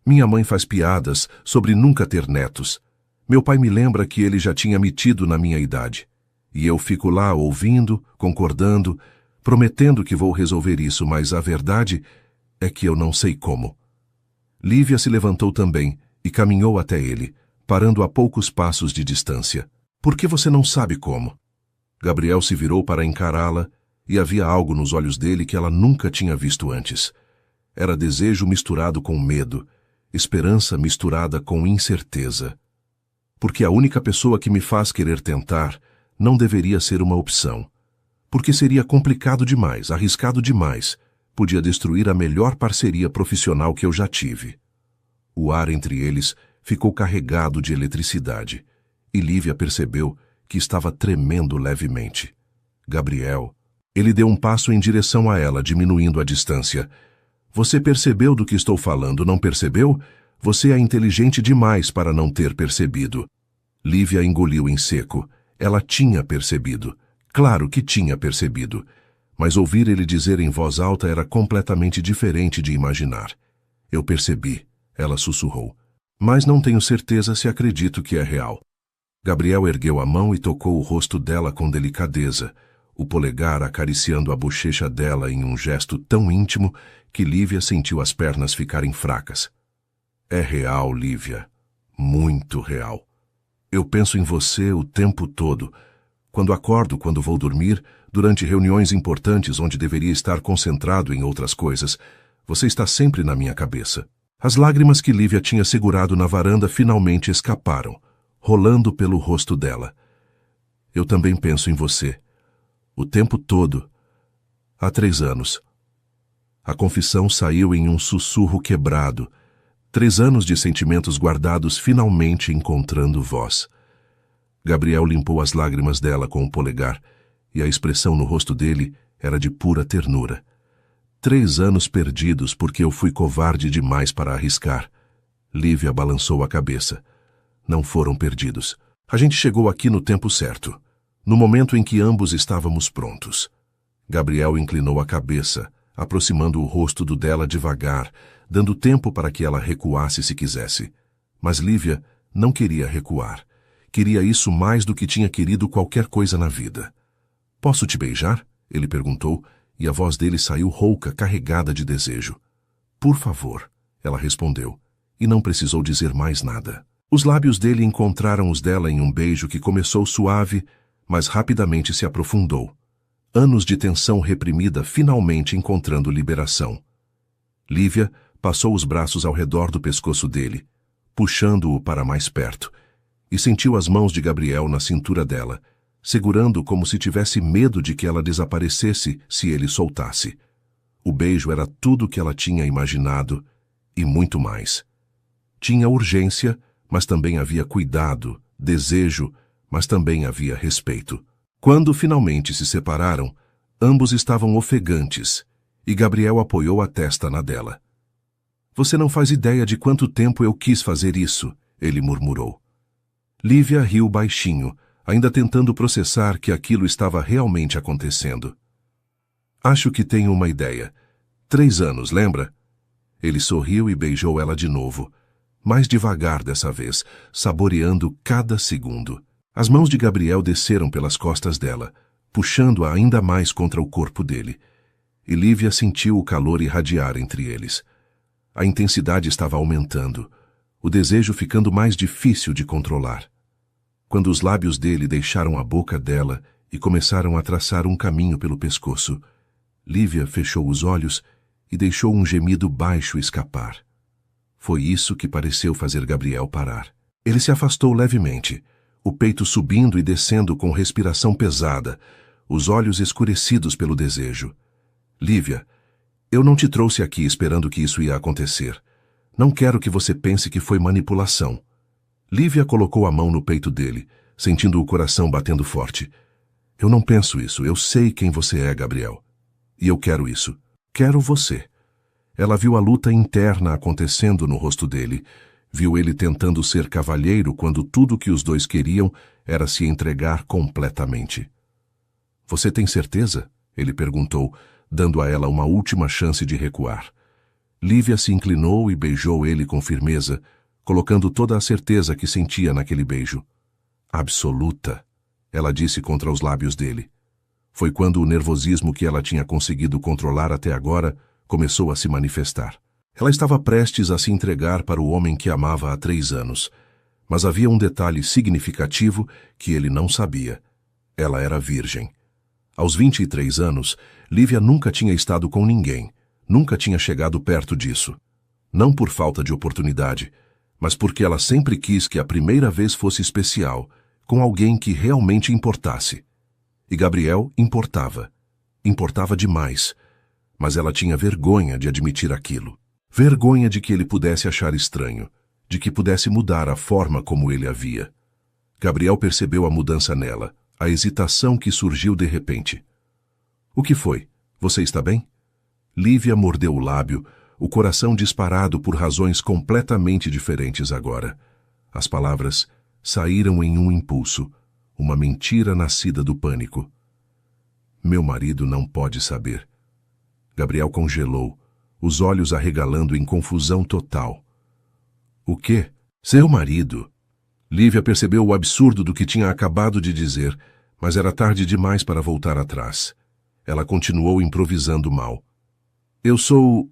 Minha mãe faz piadas sobre nunca ter netos. Meu pai me lembra que ele já tinha me tido na minha idade. E eu fico lá ouvindo, concordando, prometendo que vou resolver isso, mas a verdade é que eu não sei como. Lívia se levantou também e caminhou até ele, parando a poucos passos de distância. Por que você não sabe como? Gabriel se virou para encará-la e havia algo nos olhos dele que ela nunca tinha visto antes. Era desejo misturado com medo, esperança misturada com incerteza. Porque a única pessoa que me faz querer tentar não deveria ser uma opção. Porque seria complicado demais, arriscado demais, podia destruir a melhor parceria profissional que eu já tive. O ar entre eles ficou carregado de eletricidade, e Lívia percebeu que estava tremendo levemente. Gabriel, ele deu um passo em direção a ela, diminuindo a distância. Você percebeu do que estou falando, não percebeu? Você é inteligente demais para não ter percebido. Lívia engoliu em seco. Ela tinha percebido. Claro que tinha percebido. Mas ouvir ele dizer em voz alta era completamente diferente de imaginar. Eu percebi, ela sussurrou. Mas não tenho certeza se acredito que é real. Gabriel ergueu a mão e tocou o rosto dela com delicadeza, o polegar acariciando a bochecha dela em um gesto tão íntimo que Lívia sentiu as pernas ficarem fracas. É real, Lívia. Muito real. Eu penso em você o tempo todo. Quando acordo, quando vou dormir, durante reuniões importantes onde deveria estar concentrado em outras coisas, você está sempre na minha cabeça. As lágrimas que Lívia tinha segurado na varanda finalmente escaparam, rolando pelo rosto dela. Eu também penso em você. O tempo todo. Há 3 anos. A confissão saiu em um sussurro quebrado. 3 anos de sentimentos guardados finalmente encontrando voz. Gabriel limpou as lágrimas dela com o polegar, e a expressão no rosto dele era de pura ternura. 3 anos perdidos porque eu fui covarde demais para arriscar. Lívia balançou a cabeça. Não foram perdidos. A gente chegou aqui no tempo certo, no momento em que ambos estávamos prontos. Gabriel inclinou a cabeça, aproximando o rosto do dela devagar, dando tempo para que ela recuasse se quisesse. Mas Lívia não queria recuar. Queria isso mais do que tinha querido qualquer coisa na vida. Posso te beijar? Ele perguntou, e a voz dele saiu rouca, carregada de desejo. Por favor, ela respondeu, e não precisou dizer mais nada. Os lábios dele encontraram os dela em um beijo que começou suave, mas rapidamente se aprofundou. Anos de tensão reprimida finalmente encontrando liberação. Lívia passou os braços ao redor do pescoço dele, puxando-o para mais perto, e sentiu as mãos de Gabriel na cintura dela, segurando como se tivesse medo de que ela desaparecesse se ele soltasse. O beijo era tudo o que ela tinha imaginado e muito mais. Tinha urgência, mas também havia cuidado, desejo, mas também havia respeito. Quando finalmente se separaram, ambos estavam ofegantes, e Gabriel apoiou a testa na dela. Você não faz ideia de quanto tempo eu quis fazer isso, ele murmurou. Lívia riu baixinho, ainda tentando processar que aquilo estava realmente acontecendo. Acho que tenho uma ideia. 3 anos, lembra? Ele sorriu e beijou ela de novo, mais devagar dessa vez, saboreando cada segundo. As mãos de Gabriel desceram pelas costas dela, puxando-a ainda mais contra o corpo dele. E Lívia sentiu o calor irradiar entre eles. A intensidade estava aumentando, o desejo ficando mais difícil de controlar. Quando os lábios dele deixaram a boca dela e começaram a traçar um caminho pelo pescoço, Lívia fechou os olhos e deixou um gemido baixo escapar. Foi isso que pareceu fazer Gabriel parar. Ele se afastou levemente, o peito subindo e descendo com respiração pesada, os olhos escurecidos pelo desejo. Lívia, eu não te trouxe aqui esperando que isso ia acontecer. Não quero que você pense que foi manipulação. Lívia colocou a mão no peito dele, sentindo o coração batendo forte. Eu não penso isso, eu sei quem você é, Gabriel. E eu quero isso. Quero você. Ela viu a luta interna acontecendo no rosto dele, viu ele tentando ser cavalheiro quando tudo que os dois queriam era se entregar completamente. Você tem certeza? Ele perguntou, dando a ela uma última chance de recuar. Lívia se inclinou e beijou ele com firmeza, colocando toda a certeza que sentia naquele beijo. Absoluta, ela disse contra os lábios dele. Foi quando o nervosismo que ela tinha conseguido controlar até agora começou a se manifestar. Ela estava prestes a se entregar para o homem que amava há 3 anos, mas havia um detalhe significativo que ele não sabia. Ela era virgem. Aos 23 anos, Lívia nunca tinha estado com ninguém, nunca tinha chegado perto disso. Não por falta de oportunidade, mas porque ela sempre quis que a primeira vez fosse especial, com alguém que realmente importasse. E Gabriel importava. Importava demais. Mas ela tinha vergonha de admitir aquilo. Vergonha de que ele pudesse achar estranho, de que pudesse mudar a forma como ele a via. Gabriel percebeu a mudança nela, a hesitação que surgiu de repente. O que foi? Você está bem? Lívia mordeu o lábio, o coração disparado por razões completamente diferentes agora. As palavras saíram em um impulso, uma mentira nascida do pânico. Meu marido não pode saber. Gabriel congelou, os olhos arregalando em confusão total. O quê? Seu marido? Lívia percebeu o absurdo do que tinha acabado de dizer, mas era tarde demais para voltar atrás. Ela continuou improvisando mal. Eu sou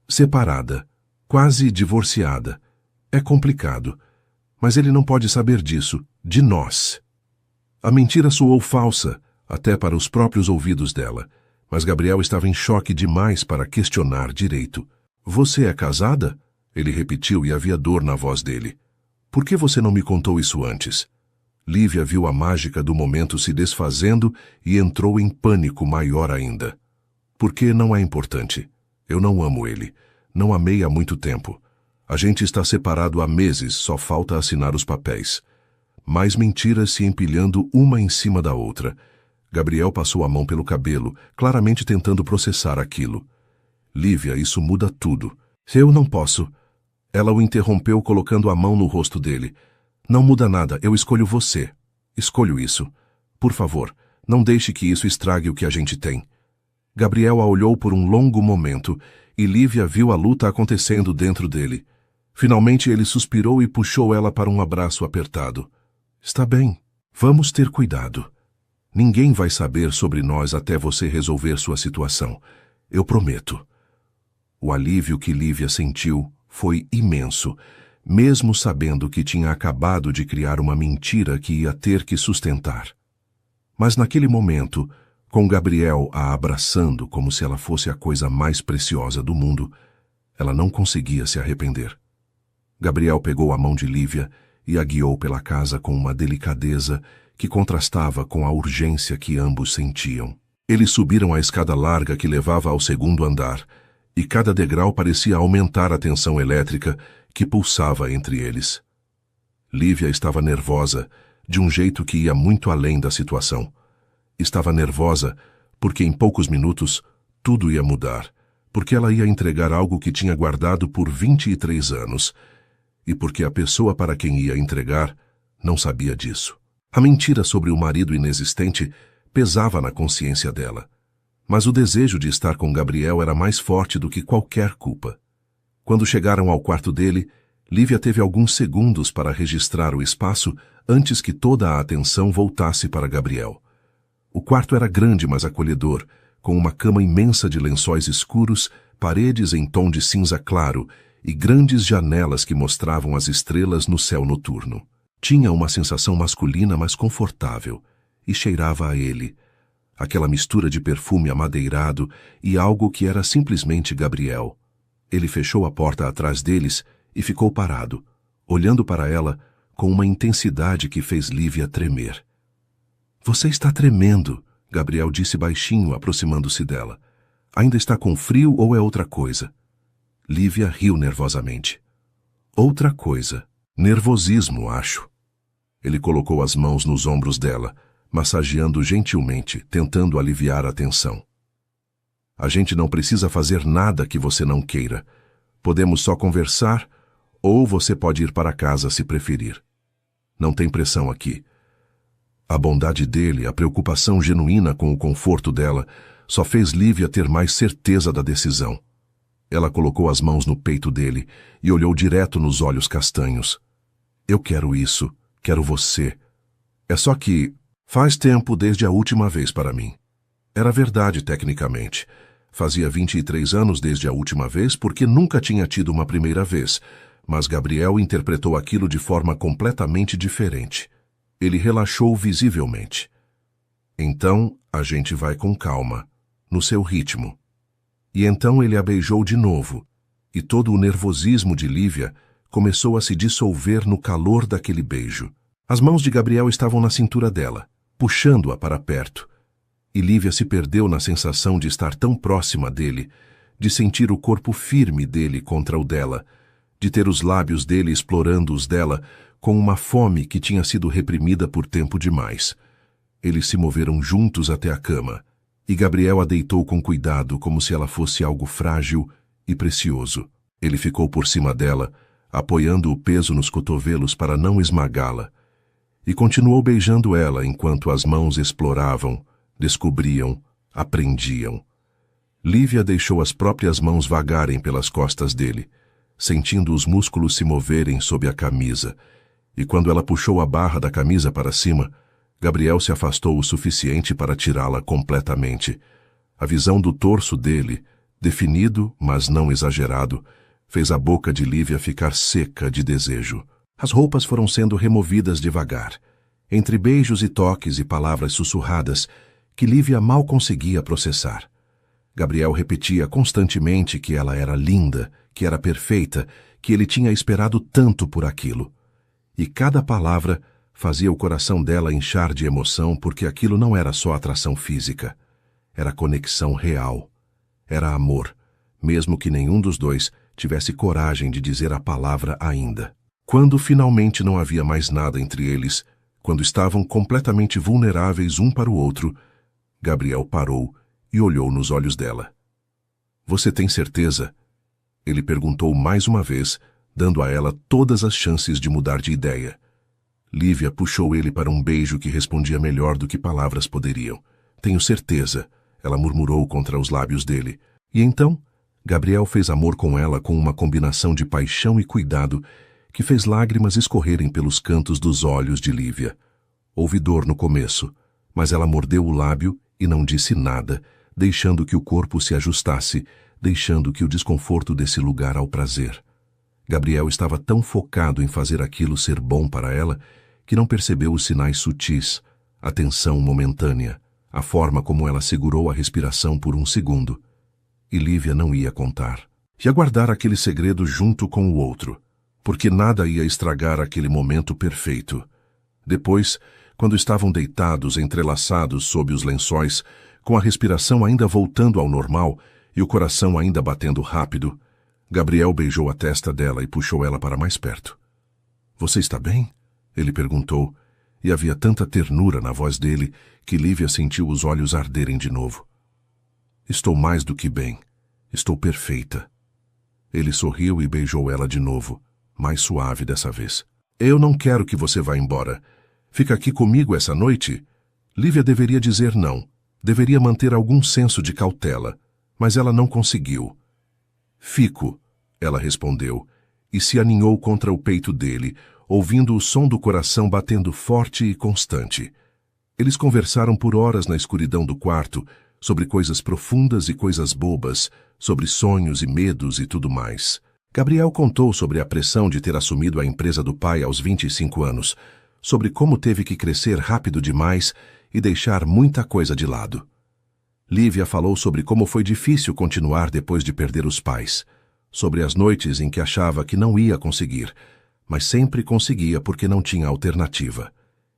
separada, quase divorciada. É complicado, mas ele não pode saber disso, de nós. A mentira soou falsa, até para os próprios ouvidos dela, mas Gabriel estava em choque demais para questionar direito. Você é casada? Ele repetiu e havia dor na voz dele. Por que você não me contou isso antes? Lívia viu a mágica do momento se desfazendo e entrou em pânico maior ainda. Porque não é importante. Eu não amo ele. Não amei há muito tempo. A gente está separado há meses, só falta assinar os papéis. Mais mentiras se empilhando uma em cima da outra. Gabriel passou a mão pelo cabelo, claramente tentando processar aquilo. Lívia, isso muda tudo. Eu não posso. Ela o interrompeu colocando a mão no rosto dele. Não muda nada, eu escolho você. Escolho isso. Por favor, não deixe que isso estrague o que a gente tem. Gabriel a olhou por um longo momento e Lívia viu a luta acontecendo dentro dele. Finalmente ele suspirou e puxou ela para um abraço apertado. Está bem, vamos ter cuidado. Ninguém vai saber sobre nós até você resolver sua situação. Eu prometo. O alívio que Lívia sentiu foi imenso, mesmo sabendo que tinha acabado de criar uma mentira que ia ter que sustentar. Mas naquele momento, com Gabriel a abraçando como se ela fosse a coisa mais preciosa do mundo, ela não conseguia se arrepender. Gabriel pegou a mão de Lívia e a guiou pela casa com uma delicadeza que contrastava com a urgência que ambos sentiam. Eles subiram a escada larga que levava ao 2º andar, e cada degrau parecia aumentar a tensão elétrica que pulsava entre eles. Lívia estava nervosa, de um jeito que ia muito além da situação. Estava nervosa porque em poucos minutos tudo ia mudar, porque ela ia entregar algo que tinha guardado por 23 anos, e porque a pessoa para quem ia entregar não sabia disso. A mentira sobre o marido inexistente pesava na consciência dela. Mas o desejo de estar com Gabriel era mais forte do que qualquer culpa. Quando chegaram ao quarto dele, Lívia teve alguns segundos para registrar o espaço antes que toda a atenção voltasse para Gabriel. O quarto era grande, mas acolhedor, com uma cama imensa de lençóis escuros, paredes em tom de cinza claro e grandes janelas que mostravam as estrelas no céu noturno. Tinha uma sensação masculina, mas confortável, e cheirava a ele. Aquela mistura de perfume amadeirado e algo que era simplesmente Gabriel. Ele fechou a porta atrás deles e ficou parado, olhando para ela com uma intensidade que fez Lívia tremer. "Você está tremendo", Gabriel disse baixinho, aproximando-se dela. "Ainda está com frio ou é outra coisa?" Lívia riu nervosamente. "Outra coisa. Nervosismo, acho." Ele colocou as mãos nos ombros dela, massageando gentilmente, tentando aliviar a tensão. "A gente não precisa fazer nada que você não queira. Podemos só conversar, ou você pode ir para casa se preferir. Não tem pressão aqui." A bondade dele, a preocupação genuína com o conforto dela, só fez Lívia ter mais certeza da decisão. Ela colocou as mãos no peito dele e olhou direto nos olhos castanhos. "Eu quero isso, quero você. É só que faz tempo desde a última vez para mim." Era verdade tecnicamente. Fazia 23 anos desde a última vez porque nunca tinha tido uma primeira vez, mas Gabriel interpretou aquilo de forma completamente diferente. Ele relaxou visivelmente. "Então, a gente vai com calma, no seu ritmo." E então ele a beijou de novo, e todo o nervosismo de Lívia começou a se dissolver no calor daquele beijo. As mãos de Gabriel estavam na cintura dela, puxando-a para perto, e Lívia se perdeu na sensação de estar tão próxima dele, de sentir o corpo firme dele contra o dela, de ter os lábios dele explorando os dela com uma fome que tinha sido reprimida por tempo demais. Eles se moveram juntos até a cama, e Gabriel a deitou com cuidado como se ela fosse algo frágil e precioso. Ele ficou por cima dela, apoiando o peso nos cotovelos para não esmagá-la, e continuou beijando ela enquanto as mãos exploravam, descobriam, aprendiam. Lívia deixou as próprias mãos vagarem pelas costas dele, sentindo os músculos se moverem sob a camisa, e quando ela puxou a barra da camisa para cima, Gabriel se afastou o suficiente para tirá-la completamente. A visão do torso dele, definido, mas não exagerado, fez a boca de Lívia ficar seca de desejo. As roupas foram sendo removidas devagar, entre beijos e toques e palavras sussurradas que Lívia mal conseguia processar. Gabriel repetia constantemente que ela era linda, que era perfeita, que ele tinha esperado tanto por aquilo. E cada palavra fazia o coração dela inchar de emoção porque aquilo não era só atração física. Era conexão real. Era amor, mesmo que nenhum dos dois tivesse coragem de dizer a palavra ainda. Quando finalmente não havia mais nada entre eles, quando estavam completamente vulneráveis um para o outro, Gabriel parou e olhou nos olhos dela. "Você tem certeza?" Ele perguntou mais uma vez, dando a ela todas as chances de mudar de ideia. Lívia puxou ele para um beijo que respondia melhor do que palavras poderiam. "Tenho certeza", ela murmurou contra os lábios dele. E então, Gabriel fez amor com ela com uma combinação de paixão e cuidado que fez lágrimas escorrerem pelos cantos dos olhos de Lívia. Houve dor no começo, mas ela mordeu o lábio e não disse nada, deixando que o corpo se ajustasse, deixando que o desconforto desse lugar ao prazer. Gabriel estava tão focado em fazer aquilo ser bom para ela que não percebeu os sinais sutis, a tensão momentânea, a forma como ela segurou a respiração por um segundo. E Lívia não ia contar. Ia guardar aquele segredo junto com o outro, porque nada ia estragar aquele momento perfeito. Depois, quando estavam deitados, entrelaçados sob os lençóis, com a respiração ainda voltando ao normal e o coração ainda batendo rápido, Gabriel beijou a testa dela e puxou ela para mais perto. "Você está bem?" ele perguntou, e havia tanta ternura na voz dele que Lívia sentiu os olhos arderem de novo. "Estou mais do que bem. Estou perfeita." Ele sorriu e beijou ela de novo, mais suave dessa vez. "Eu não quero que você vá embora. Fica aqui comigo essa noite?" Lívia deveria dizer não, Deveria manter algum senso de cautela, mas ela não conseguiu. Fico, ela respondeu, e se aninhou contra o peito dele, ouvindo o som do coração batendo forte e constante. Eles conversaram por horas na escuridão do quarto, sobre coisas profundas e coisas bobas, sobre sonhos e medos e tudo mais. Gabriel contou sobre a pressão de ter assumido a empresa do pai aos 25 anos, sobre como teve que crescer rápido demais e deixar muita coisa de lado. Lívia falou sobre como foi difícil continuar depois de perder os pais, sobre as noites em que achava que não ia conseguir, mas sempre conseguia porque não tinha alternativa.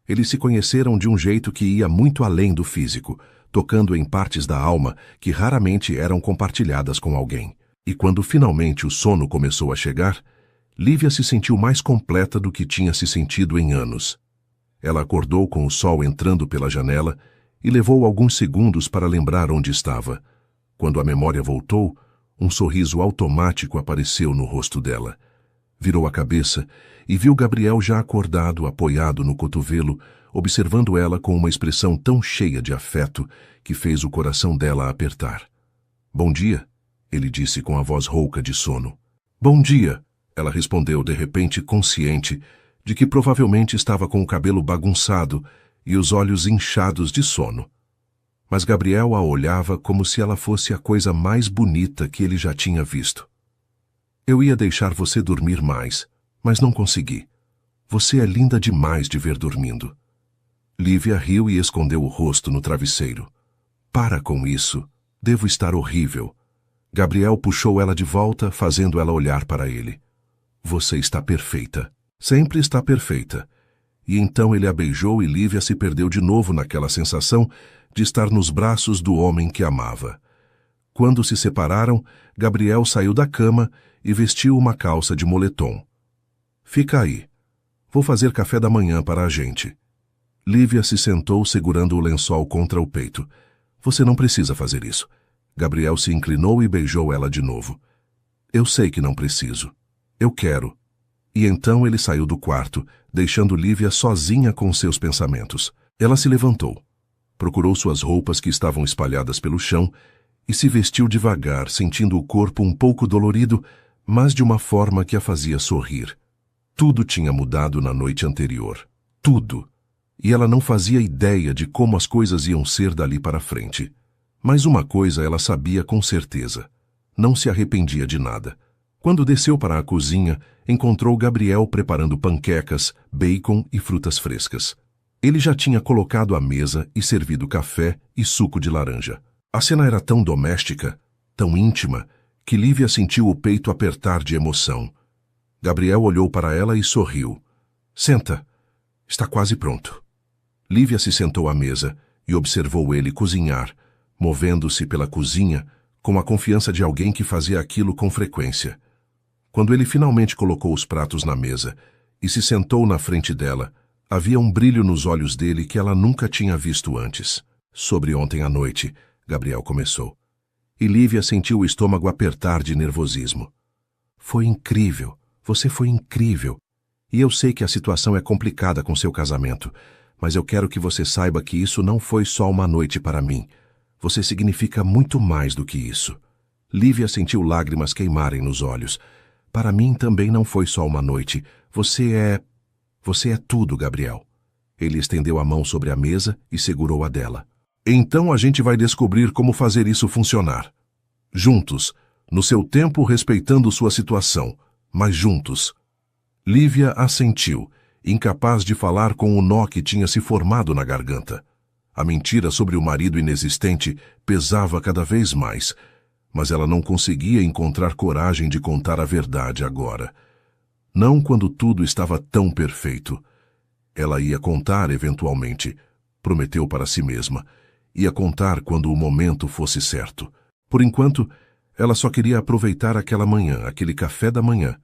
Eles se conheceram de um jeito que ia muito além do físico, tocando em partes da alma que raramente eram compartilhadas com alguém. E quando finalmente o sono começou a chegar, Lívia se sentiu mais completa do que tinha se sentido em anos. Ela acordou com o sol entrando pela janela e levou alguns segundos para lembrar onde estava. Quando a memória voltou, um sorriso automático apareceu no rosto dela. Virou a cabeça e viu Gabriel já acordado, apoiado no cotovelo, observando ela com uma expressão tão cheia de afeto que fez o coração dela apertar. "Bom dia", ele disse com a voz rouca de sono. "Bom dia", ela respondeu de repente consciente de que provavelmente estava com o cabelo bagunçado e os olhos inchados de sono. Mas Gabriel a olhava como se ela fosse a coisa mais bonita que ele já tinha visto. "Eu ia deixar você dormir mais, mas não consegui. Você é linda demais de ver dormindo." Lívia riu e escondeu o rosto no travesseiro. "Para com isso. Devo estar horrível." Gabriel puxou ela de volta, fazendo ela olhar para ele. "Você está perfeita. Sempre está perfeita." E então ele a beijou e Lívia se perdeu de novo naquela sensação de estar nos braços do homem que amava. Quando se separaram, Gabriel saiu da cama e vestiu uma calça de moletom. "Fica aí. Vou fazer café da manhã para a gente." Lívia se sentou segurando o lençol contra o peito. "Você não precisa fazer isso." Gabriel se inclinou e beijou ela de novo. "Eu sei que não preciso. Eu quero." E então ele saiu do quarto, deixando Lívia sozinha com seus pensamentos. Ela se levantou, procurou suas roupas que estavam espalhadas pelo chão e se vestiu devagar, sentindo o corpo um pouco dolorido, mas de uma forma que a fazia sorrir. Tudo tinha mudado na noite anterior. Tudo. E ela não fazia ideia de como as coisas iam ser dali para frente. Mas uma coisa ela sabia com certeza. Não se arrependia de nada. Quando desceu para a cozinha, encontrou Gabriel preparando panquecas, bacon e frutas frescas. Ele já tinha colocado à mesa e servido café e suco de laranja. A cena era tão doméstica, tão íntima, que Lívia sentiu o peito apertar de emoção. Gabriel olhou para ela e sorriu. "Senta. Está quase pronto." Lívia se sentou à mesa e observou ele cozinhar, movendo-se pela cozinha com a confiança de alguém que fazia aquilo com frequência. Quando ele finalmente colocou os pratos na mesa e se sentou na frente dela, havia um brilho nos olhos dele que ela nunca tinha visto antes. "Sobre ontem à noite", Gabriel começou. E Lívia sentiu o estômago apertar de nervosismo. "Foi incrível. Você foi incrível. E eu sei que a situação é complicada com seu casamento, mas eu quero que você saiba que isso não foi só uma noite para mim. Você significa muito mais do que isso." Lívia sentiu lágrimas queimarem nos olhos. "Para mim também não foi só uma noite. Você é tudo, Gabriel." Ele estendeu a mão sobre a mesa e segurou a dela. "Então a gente vai descobrir como fazer isso funcionar. Juntos, no seu tempo respeitando sua situação, mas juntos." Lívia assentiu, incapaz de falar com o nó que tinha se formado na garganta. A mentira sobre o marido inexistente pesava cada vez mais, mas ela não conseguia encontrar coragem de contar a verdade agora. Não quando tudo estava tão perfeito. Ela ia contar eventualmente, prometeu para si mesma. Ia contar quando o momento fosse certo. Por enquanto, ela só queria aproveitar aquela manhã, aquele café da manhã.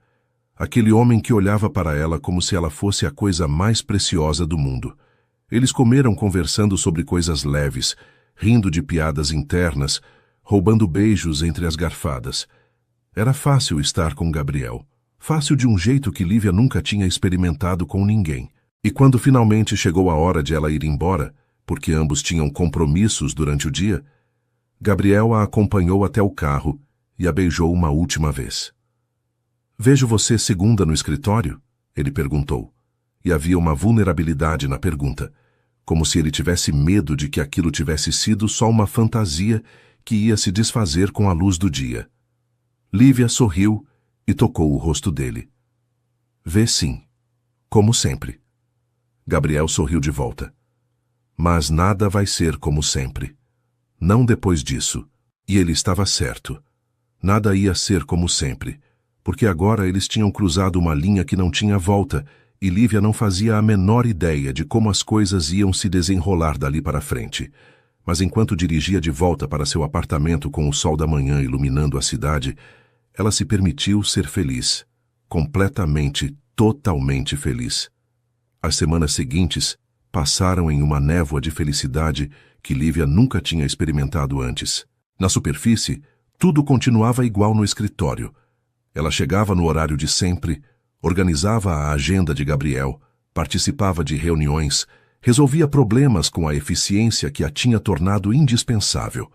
Aquele homem que olhava para ela como se ela fosse a coisa mais preciosa do mundo. Eles comeram conversando sobre coisas leves, rindo de piadas internas, roubando beijos entre as garfadas. Era fácil estar com Gabriel. Fácil de um jeito que Lívia nunca tinha experimentado com ninguém. E quando finalmente chegou a hora de ela ir embora, porque ambos tinham compromissos durante o dia, Gabriel a acompanhou até o carro e a beijou uma última vez. "Vejo você segunda no escritório?" ele perguntou, e havia uma vulnerabilidade na pergunta, como se ele tivesse medo de que aquilo tivesse sido só uma fantasia que ia se desfazer com a luz do dia. Lívia sorriu e tocou o rosto dele. "Vê sim, como sempre." Gabriel sorriu de volta. "Mas nada vai ser como sempre. Não depois disso." E ele estava certo. Nada ia ser como sempre, porque agora eles tinham cruzado uma linha que não tinha volta e Lívia não fazia a menor ideia de como as coisas iam se desenrolar dali para frente. Mas enquanto dirigia de volta para seu apartamento com o sol da manhã iluminando a cidade, ela se permitiu ser feliz. Completamente, totalmente feliz. As semanas seguintes passaram em uma névoa de felicidade que Lívia nunca tinha experimentado antes. Na superfície, tudo continuava igual no escritório. Ela chegava no horário de sempre, organizava a agenda de Gabriel, participava de reuniões, resolvia problemas com a eficiência que a tinha tornado indispensável.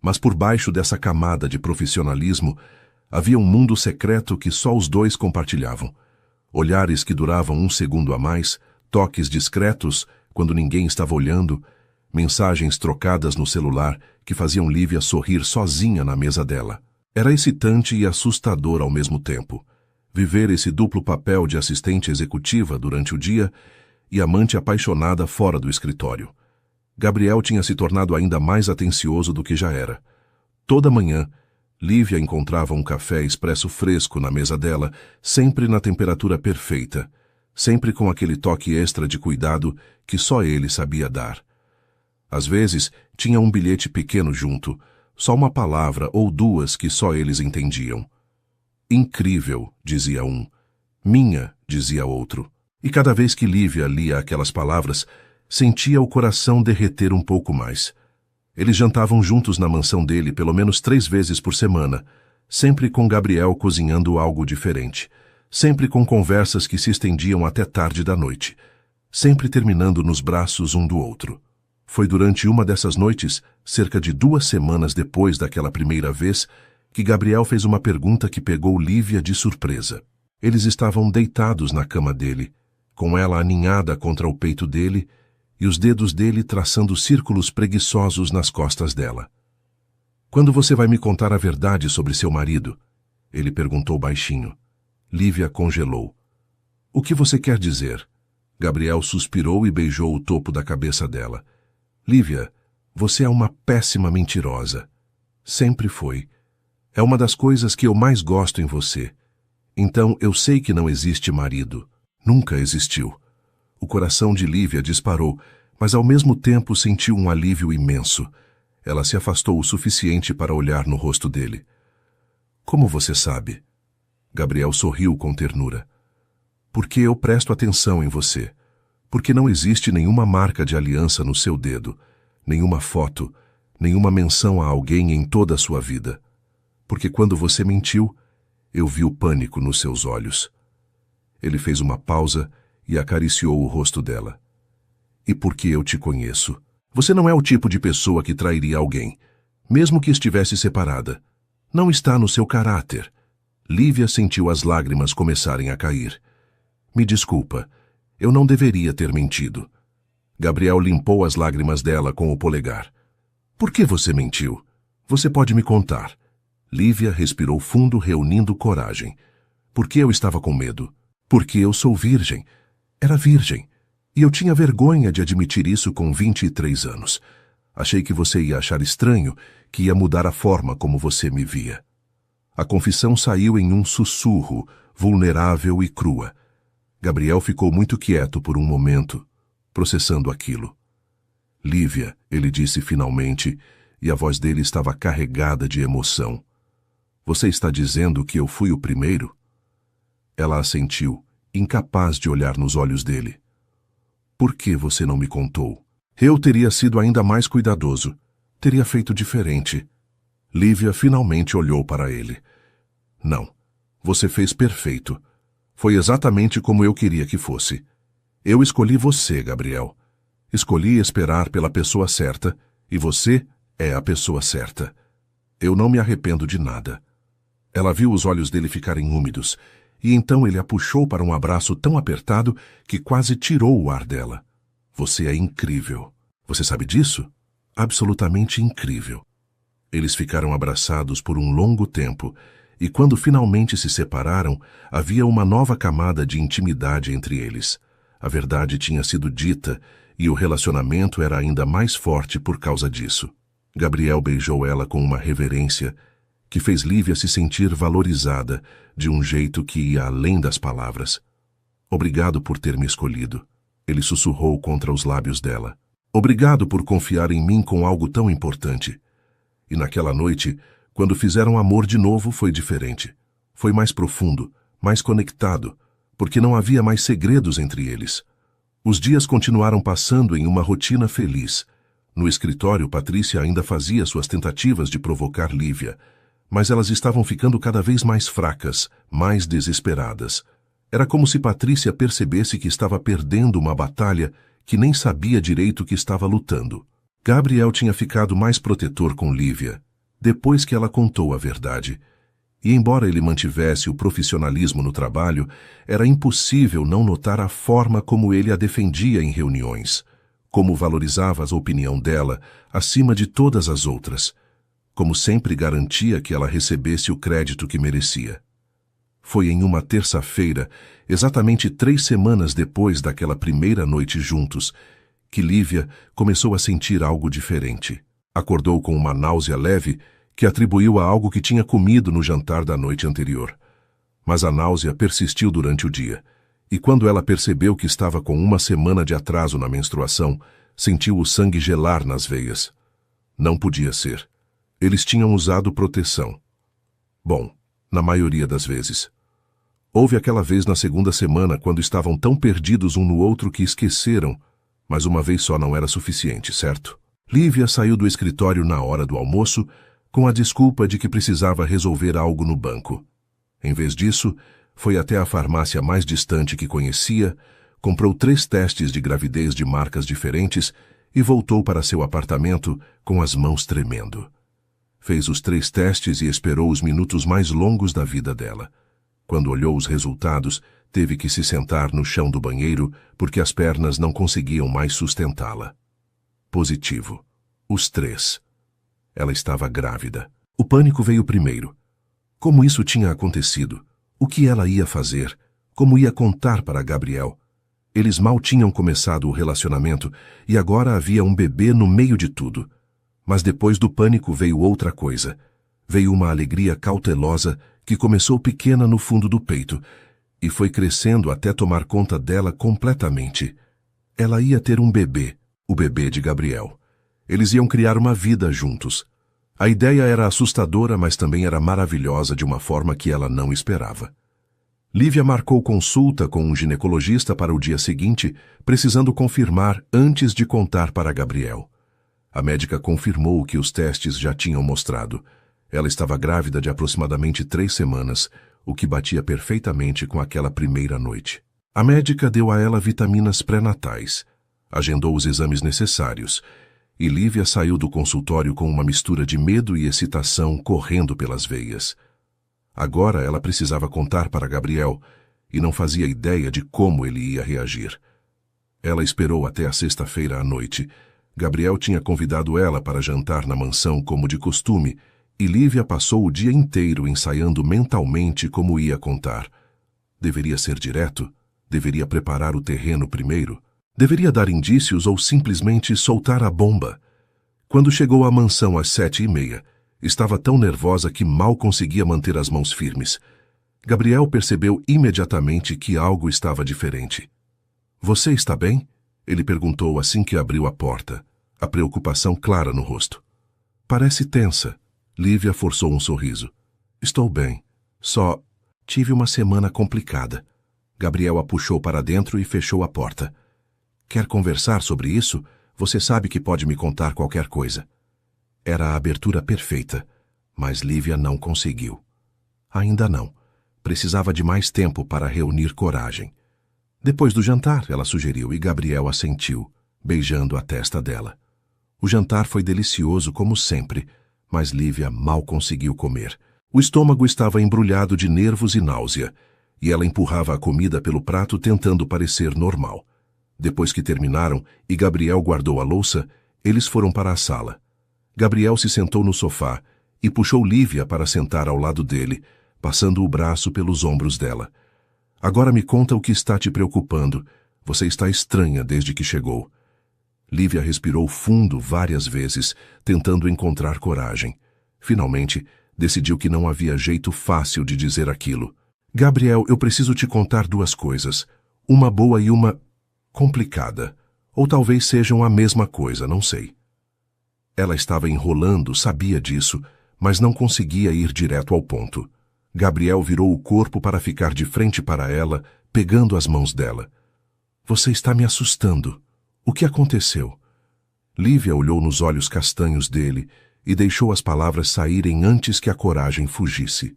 Mas por baixo dessa camada de profissionalismo, havia um mundo secreto que só os dois compartilhavam. Olhares que duravam um segundo a mais, toques discretos quando ninguém estava olhando, mensagens trocadas no celular que faziam Lívia sorrir sozinha na mesa dela. Era excitante e assustador ao mesmo tempo. Viver esse duplo papel de assistente executiva durante o dia e amante apaixonada fora do escritório. Gabriel tinha se tornado ainda mais atencioso do que já era. Toda manhã, Lívia encontrava um café expresso fresco na mesa dela, sempre na temperatura perfeita, sempre com aquele toque extra de cuidado que só ele sabia dar. Às vezes, tinha um bilhete pequeno junto, só uma palavra ou duas que só eles entendiam. "Incrível", dizia um. "Minha", dizia outro. E cada vez que Lívia lia aquelas palavras, sentia o coração derreter um pouco mais. Eles jantavam juntos na mansão dele pelo menos 3 vezes por semana, sempre com Gabriel cozinhando algo diferente, sempre com conversas que se estendiam até tarde da noite, sempre terminando nos braços um do outro. Foi durante uma dessas noites, cerca de 2 semanas depois daquela primeira vez, que Gabriel fez uma pergunta que pegou Lívia de surpresa. Eles estavam deitados na cama dele, com ela aninhada contra o peito dele e os dedos dele traçando círculos preguiçosos nas costas dela. "Quando você vai me contar a verdade sobre seu marido?" ele perguntou baixinho. Lívia congelou. "O que você quer dizer?" Gabriel suspirou e beijou o topo da cabeça dela. "Lívia, você é uma péssima mentirosa. Sempre foi. É uma das coisas que eu mais gosto em você. Então eu sei que não existe marido. Nunca existiu." O coração de Lívia disparou, mas ao mesmo tempo sentiu um alívio imenso. Ela se afastou o suficiente para olhar no rosto dele. "Como você sabe?" Gabriel sorriu com ternura. "Porque eu presto atenção em você. Porque não existe nenhuma marca de aliança no seu dedo, nenhuma foto, nenhuma menção a alguém em toda a sua vida. Porque quando você mentiu, eu vi o pânico nos seus olhos." Ele fez uma pausa e acariciou o rosto dela. "E porque eu te conheço. Você não é o tipo de pessoa que trairia alguém, mesmo que estivesse separada. Não está no seu caráter." Lívia sentiu as lágrimas começarem a cair. "Me desculpa, eu não deveria ter mentido." Gabriel limpou as lágrimas dela com o polegar. "Por que você mentiu? Você pode me contar." Lívia respirou fundo, reunindo coragem. "Porque eu estava com medo. Porque eu sou virgem. Era virgem. E eu tinha vergonha de admitir isso com 23 anos. Achei que você ia achar estranho, que ia mudar a forma como você me via." A confissão saiu em um sussurro, vulnerável e crua. Gabriel ficou muito quieto por um momento, processando aquilo. "Lívia", ele disse finalmente, e a voz dele estava carregada de emoção. "Você está dizendo que eu fui o primeiro?" Ela assentiu, incapaz de olhar nos olhos dele. "Por que você não me contou? Eu teria sido ainda mais cuidadoso. Teria feito diferente." Lívia finalmente olhou para ele. "Não, você fez perfeito. Foi exatamente como eu queria que fosse. Eu escolhi você, Gabriel. Escolhi esperar pela pessoa certa, e você é a pessoa certa. Eu não me arrependo de nada. Ela viu os olhos dele ficarem úmidos, e então ele a puxou para um abraço tão apertado que quase tirou o ar dela. Você é incrível. Você sabe disso? Absolutamente incrível. Eles ficaram abraçados por um longo tempo, e quando finalmente se separaram, havia uma nova camada de intimidade entre eles. A verdade tinha sido dita, e o relacionamento era ainda mais forte por causa disso. Gabriel beijou ela com uma reverência que fez Lívia se sentir valorizada de um jeito que ia além das palavras. Obrigado por ter me escolhido. Ele sussurrou contra os lábios dela. Obrigado por confiar em mim com algo tão importante. E naquela noite, quando fizeram amor de novo, foi diferente. Foi mais profundo, mais conectado, porque não havia mais segredos entre eles. Os dias continuaram passando em uma rotina feliz. No escritório, Patrícia ainda fazia suas tentativas de provocar Lívia, mas elas estavam ficando cada vez mais fracas, mais desesperadas. Era como se Patrícia percebesse que estava perdendo uma batalha que nem sabia direito que estava lutando. Gabriel tinha ficado mais protetor com Lívia, depois que ela contou a verdade. E embora ele mantivesse o profissionalismo no trabalho, era impossível não notar a forma como ele a defendia em reuniões, como valorizava a opinião dela acima de todas as outras, como sempre garantia que ela recebesse o crédito que merecia. Foi em uma terça-feira, exatamente 3 semanas depois daquela primeira noite juntos, que Lívia começou a sentir algo diferente. Acordou com uma náusea leve que atribuiu a algo que tinha comido no jantar da noite anterior. Mas a náusea persistiu durante o dia, e quando ela percebeu que estava com 1 semana de atraso na menstruação, sentiu o sangue gelar nas veias. Não podia ser. Eles tinham usado proteção. Bom, na maioria das vezes. Houve aquela vez na 2ª semana, quando estavam tão perdidos um no outro que esqueceram, mas uma vez só não era suficiente, certo? Lívia saiu do escritório na hora do almoço, com a desculpa de que precisava resolver algo no banco. Em vez disso, foi até a farmácia mais distante que conhecia, comprou 3 testes de gravidez de marcas diferentes e voltou para seu apartamento com as mãos tremendo. Fez os 3 testes e esperou os minutos mais longos da vida dela. Quando olhou os resultados, teve que se sentar no chão do banheiro porque as pernas não conseguiam mais sustentá-la. Positivo. Os 3. Ela estava grávida. O pânico veio primeiro. Como isso tinha acontecido? O que ela ia fazer? Como ia contar para Gabriel? Eles mal tinham começado o relacionamento e agora havia um bebê no meio de tudo. Mas depois do pânico veio outra coisa. Veio uma alegria cautelosa que começou pequena no fundo do peito e foi crescendo até tomar conta dela completamente. Ela ia ter um bebê, o bebê de Gabriel. Eles iam criar uma vida juntos. A ideia era assustadora, mas também era maravilhosa de uma forma que ela não esperava. Lívia marcou consulta com um ginecologista para o dia seguinte, precisando confirmar antes de contar para Gabriel. A médica confirmou o que os testes já tinham mostrado. Ela estava grávida de aproximadamente 3 semanas, o que batia perfeitamente com aquela primeira noite. A médica deu a ela vitaminas pré-natais, agendou os exames necessários, e Lívia saiu do consultório com uma mistura de medo e excitação correndo pelas veias. Agora ela precisava contar para Gabriel, e não fazia ideia de como ele ia reagir. Ela esperou até a sexta-feira à noite. Gabriel tinha convidado ela para jantar na mansão como de costume, e Lívia passou o dia inteiro ensaiando mentalmente como ia contar. Deveria ser direto? Deveria preparar o terreno primeiro? Deveria dar indícios ou simplesmente soltar a bomba? Quando chegou à mansão às 7h30, estava tão nervosa que mal conseguia manter as mãos firmes. Gabriel percebeu imediatamente que algo estava diferente. "Você está bem?" Ele perguntou assim que abriu a porta, a preocupação clara no rosto. "Parece tensa." Lívia forçou um sorriso. "Estou bem. Só tive uma semana complicada." Gabriel a puxou para dentro e fechou a porta. "Quer conversar sobre isso? Você sabe que pode me contar qualquer coisa." Era a abertura perfeita, mas Lívia não conseguiu. Ainda não. Precisava de mais tempo para reunir coragem. Depois do jantar, ela sugeriu, e Gabriel assentiu. beijando a testa dela. O jantar foi delicioso como sempre, mas Lívia mal conseguiu comer. O estômago estava embrulhado de nervos e náusea, e ela empurrava a comida pelo prato tentando parecer normal. Depois que terminaram e Gabriel guardou a louça, eles foram para a sala. Gabriel se sentou no sofá e puxou Lívia para sentar ao lado dele, passando o braço pelos ombros dela. Agora me conta o que está te preocupando. Você está estranha desde que chegou. Lívia respirou fundo várias vezes, tentando encontrar coragem. Finalmente, decidiu que não havia jeito fácil de dizer aquilo. Gabriel, eu preciso te contar duas coisas. Uma boa e uma complicada. Ou talvez sejam a mesma coisa, não sei. Ela estava enrolando, sabia disso, mas não conseguia ir direto ao ponto. Gabriel virou o corpo para ficar de frente para ela, pegando as mãos dela. Você está me assustando. O que aconteceu? Lívia olhou nos olhos castanhos dele e deixou as palavras saírem antes que a coragem fugisse.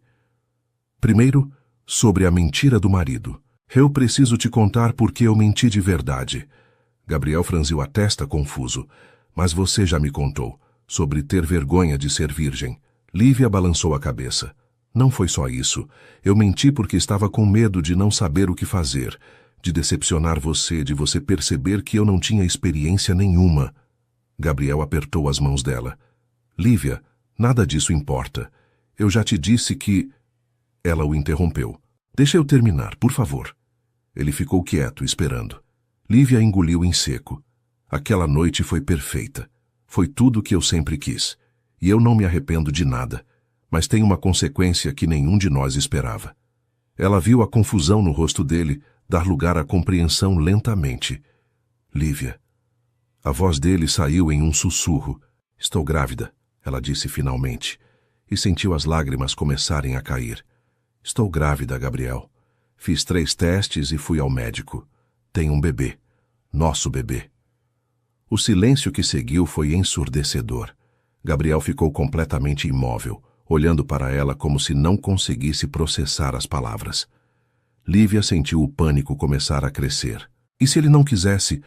Primeiro, sobre a mentira do marido. Eu preciso te contar porque eu menti de verdade. Gabriel franziu a testa confuso. Mas você já me contou, sobre ter vergonha de ser virgem. Lívia balançou a cabeça. Não foi só isso. Eu menti porque estava com medo de não saber o que fazer, de decepcionar você, de você perceber que eu não tinha experiência nenhuma. Gabriel apertou as mãos dela. Lívia, nada disso importa. Eu já te disse que... Ela o interrompeu. Deixa eu terminar, por favor. Ele ficou quieto, esperando. Lívia engoliu em seco. Aquela noite foi perfeita. Foi tudo o que eu sempre quis. E eu não me arrependo de nada. Mas tem uma consequência que nenhum de nós esperava. Ela viu a confusão no rosto dele dar lugar à compreensão lentamente. Lívia. A voz dele saiu em um sussurro. Estou grávida, ela disse finalmente, e sentiu as lágrimas começarem a cair. Estou grávida, Gabriel. Fiz 3 testes e fui ao médico. Tenho um bebê. Nosso bebê. O silêncio que seguiu foi ensurdecedor. Gabriel ficou completamente imóvel, olhando para ela como se não conseguisse processar as palavras. Lívia sentiu o pânico começar a crescer. E se ele não quisesse?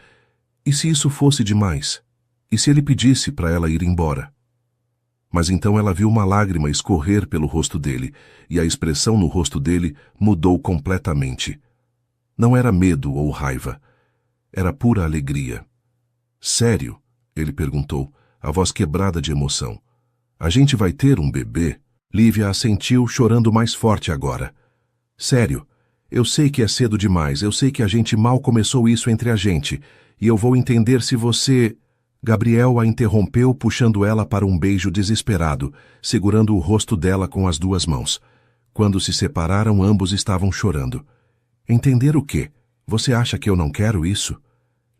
E se isso fosse demais? E se ele pedisse para ela ir embora? Mas então ela viu uma lágrima escorrer pelo rosto dele, e a expressão no rosto dele mudou completamente. Não era medo ou raiva. Era pura alegria. Sério? Ele perguntou, a voz quebrada de emoção. A gente vai ter um bebê? Lívia assentiu, chorando mais forte agora. Sério, eu sei que é cedo demais, eu sei que a gente mal começou isso entre a gente, e eu vou entender se você... Gabriel a interrompeu, puxando ela para um beijo desesperado, segurando o rosto dela com as 2 mãos. Quando se separaram, ambos estavam chorando. Entender o quê? Você acha que eu não quero isso?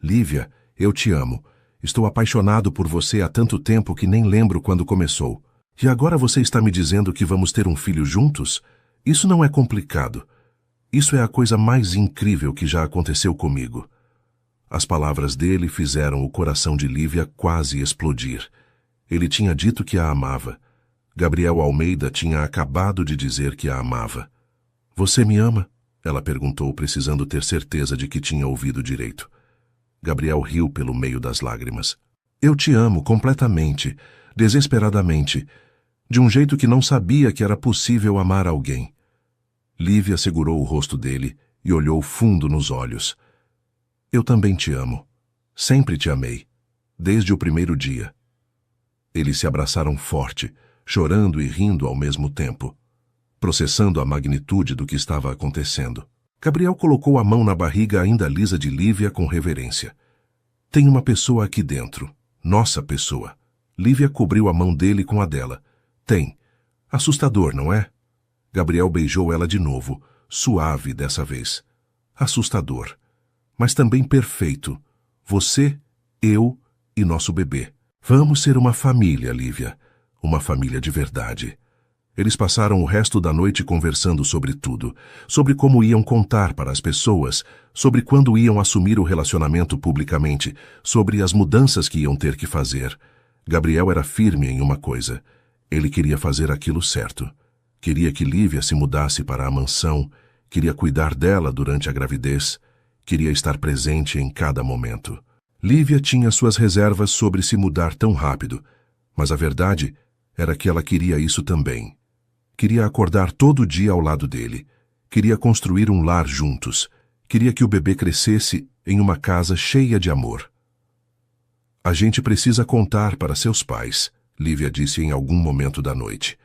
Lívia, eu te amo. Estou apaixonado por você há tanto tempo que nem lembro quando começou. E agora você está me dizendo que vamos ter um filho juntos? Isso não é complicado. Isso é a coisa mais incrível que já aconteceu comigo. As palavras dele fizeram o coração de Lívia quase explodir. Ele tinha dito que a amava. Gabriel Almeida tinha acabado de dizer que a amava. Você me ama? Ela perguntou, precisando ter certeza de que tinha ouvido direito. Gabriel riu pelo meio das lágrimas. Eu te amo completamente, desesperadamente, de um jeito que não sabia que era possível amar alguém. Lívia segurou o rosto dele e olhou fundo nos olhos. Eu também te amo. Sempre te amei. Desde o primeiro dia. Eles se abraçaram forte, chorando e rindo ao mesmo tempo, processando a magnitude do que estava acontecendo. Gabriel colocou a mão na barriga ainda lisa de Lívia com reverência. Tem uma pessoa aqui dentro. Nossa pessoa. Lívia cobriu a mão dele com a dela. Tem. Assustador, não é? Gabriel beijou ela de novo, suave dessa vez. Assustador. Mas também perfeito. Você, eu e nosso bebê. Vamos ser uma família, Lívia. Uma família de verdade. Eles passaram o resto da noite conversando sobre tudo, sobre como iam contar para as pessoas, sobre quando iam assumir o relacionamento publicamente, sobre as mudanças que iam ter que fazer. Gabriel era firme em uma coisa. Ele queria fazer aquilo certo. Queria que Lívia se mudasse para a mansão, queria cuidar dela durante a gravidez, queria estar presente em cada momento. Lívia tinha suas reservas sobre se mudar tão rápido, mas a verdade era que ela queria isso também. Queria acordar todo dia ao lado dele. Queria construir um lar juntos. Queria que o bebê crescesse em uma casa cheia de amor. A gente precisa contar para seus pais, Lívia disse em algum momento da noite.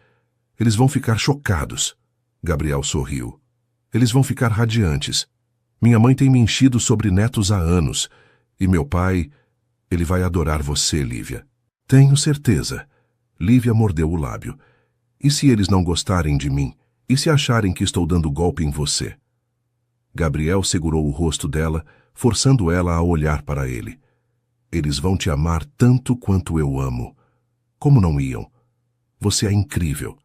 Eles vão ficar chocados. Gabriel sorriu. Eles vão ficar radiantes. Minha mãe tem me enchido sobre netos há anos. E meu pai, ele vai adorar você, Lívia. Tenho certeza. Lívia mordeu o lábio. E se eles não gostarem de mim? E se acharem que estou dando golpe em você? Gabriel segurou o rosto dela, forçando ela a olhar para ele. Eles vão te amar tanto quanto eu amo. Como não iam? Você é incrível.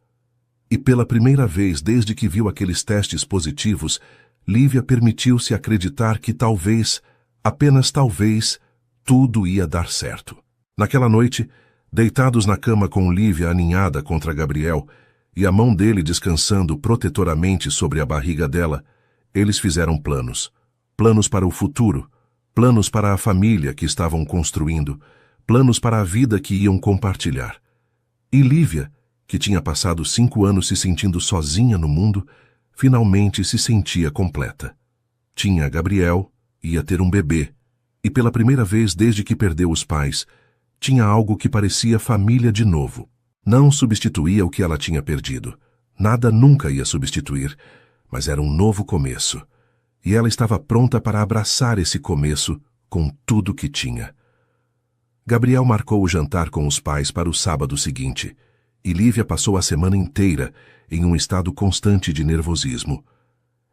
E pela primeira vez desde que viu aqueles testes positivos, Lívia permitiu-se acreditar que talvez, apenas talvez, tudo ia dar certo. Naquela noite, deitados na cama com Lívia aninhada contra Gabriel e a mão dele descansando protetoramente sobre a barriga dela, eles fizeram planos. Planos para o futuro, planos para a família que estavam construindo, planos para a vida que iam compartilhar. E Lívia, que tinha passado 5 anos se sentindo sozinha no mundo, finalmente se sentia completa. Tinha Gabriel, ia ter um bebê, e pela primeira vez desde que perdeu os pais, tinha algo que parecia família de novo. Não substituía o que ela tinha perdido. Nada nunca ia substituir, mas era um novo começo. E ela estava pronta para abraçar esse começo com tudo que tinha. Gabriel marcou o jantar com os pais para o sábado seguinte, e Lívia passou a semana inteira em um estado constante de nervosismo.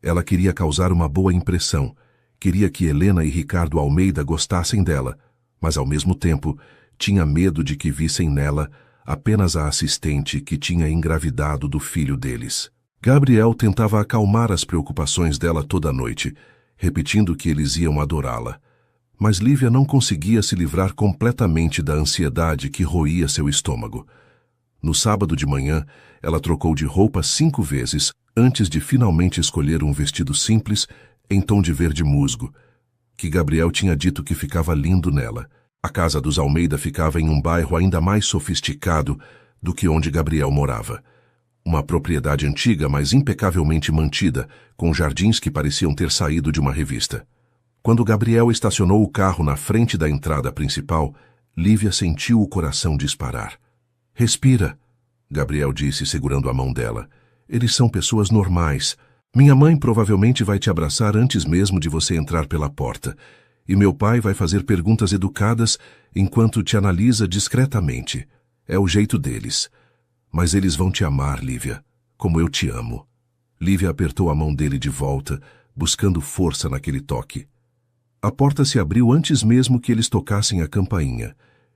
Ela queria causar uma boa impressão, queria que Helena e Ricardo Almeida gostassem dela, mas ao mesmo tempo tinha medo de que vissem nela apenas a assistente que tinha engravidado do filho deles. Gabriel tentava acalmar as preocupações dela toda a noite, repetindo que eles iam adorá-la. Mas Lívia não conseguia se livrar completamente da ansiedade que roía seu estômago. No sábado de manhã, ela trocou de roupa 5 vezes antes de finalmente escolher um vestido simples em tom de verde musgo, que Gabriel tinha dito que ficava lindo nela. A casa dos Almeida ficava em um bairro ainda mais sofisticado do que onde Gabriel morava. Uma propriedade antiga, mas impecavelmente mantida, com jardins que pareciam ter saído de uma revista. Quando Gabriel estacionou o carro na frente da entrada principal, Lívia sentiu o coração disparar. Respira, Gabriel disse segurando a mão dela. Eles são pessoas normais. Minha mãe provavelmente vai te abraçar antes mesmo de você entrar pela porta. E meu pai vai fazer perguntas educadas enquanto te analisa discretamente. É o jeito deles. Mas eles vão te amar, Lívia, como eu te amo. Lívia apertou a mão dele de volta, buscando força naquele toque. A porta se abriu antes mesmo que eles tocassem a campainha,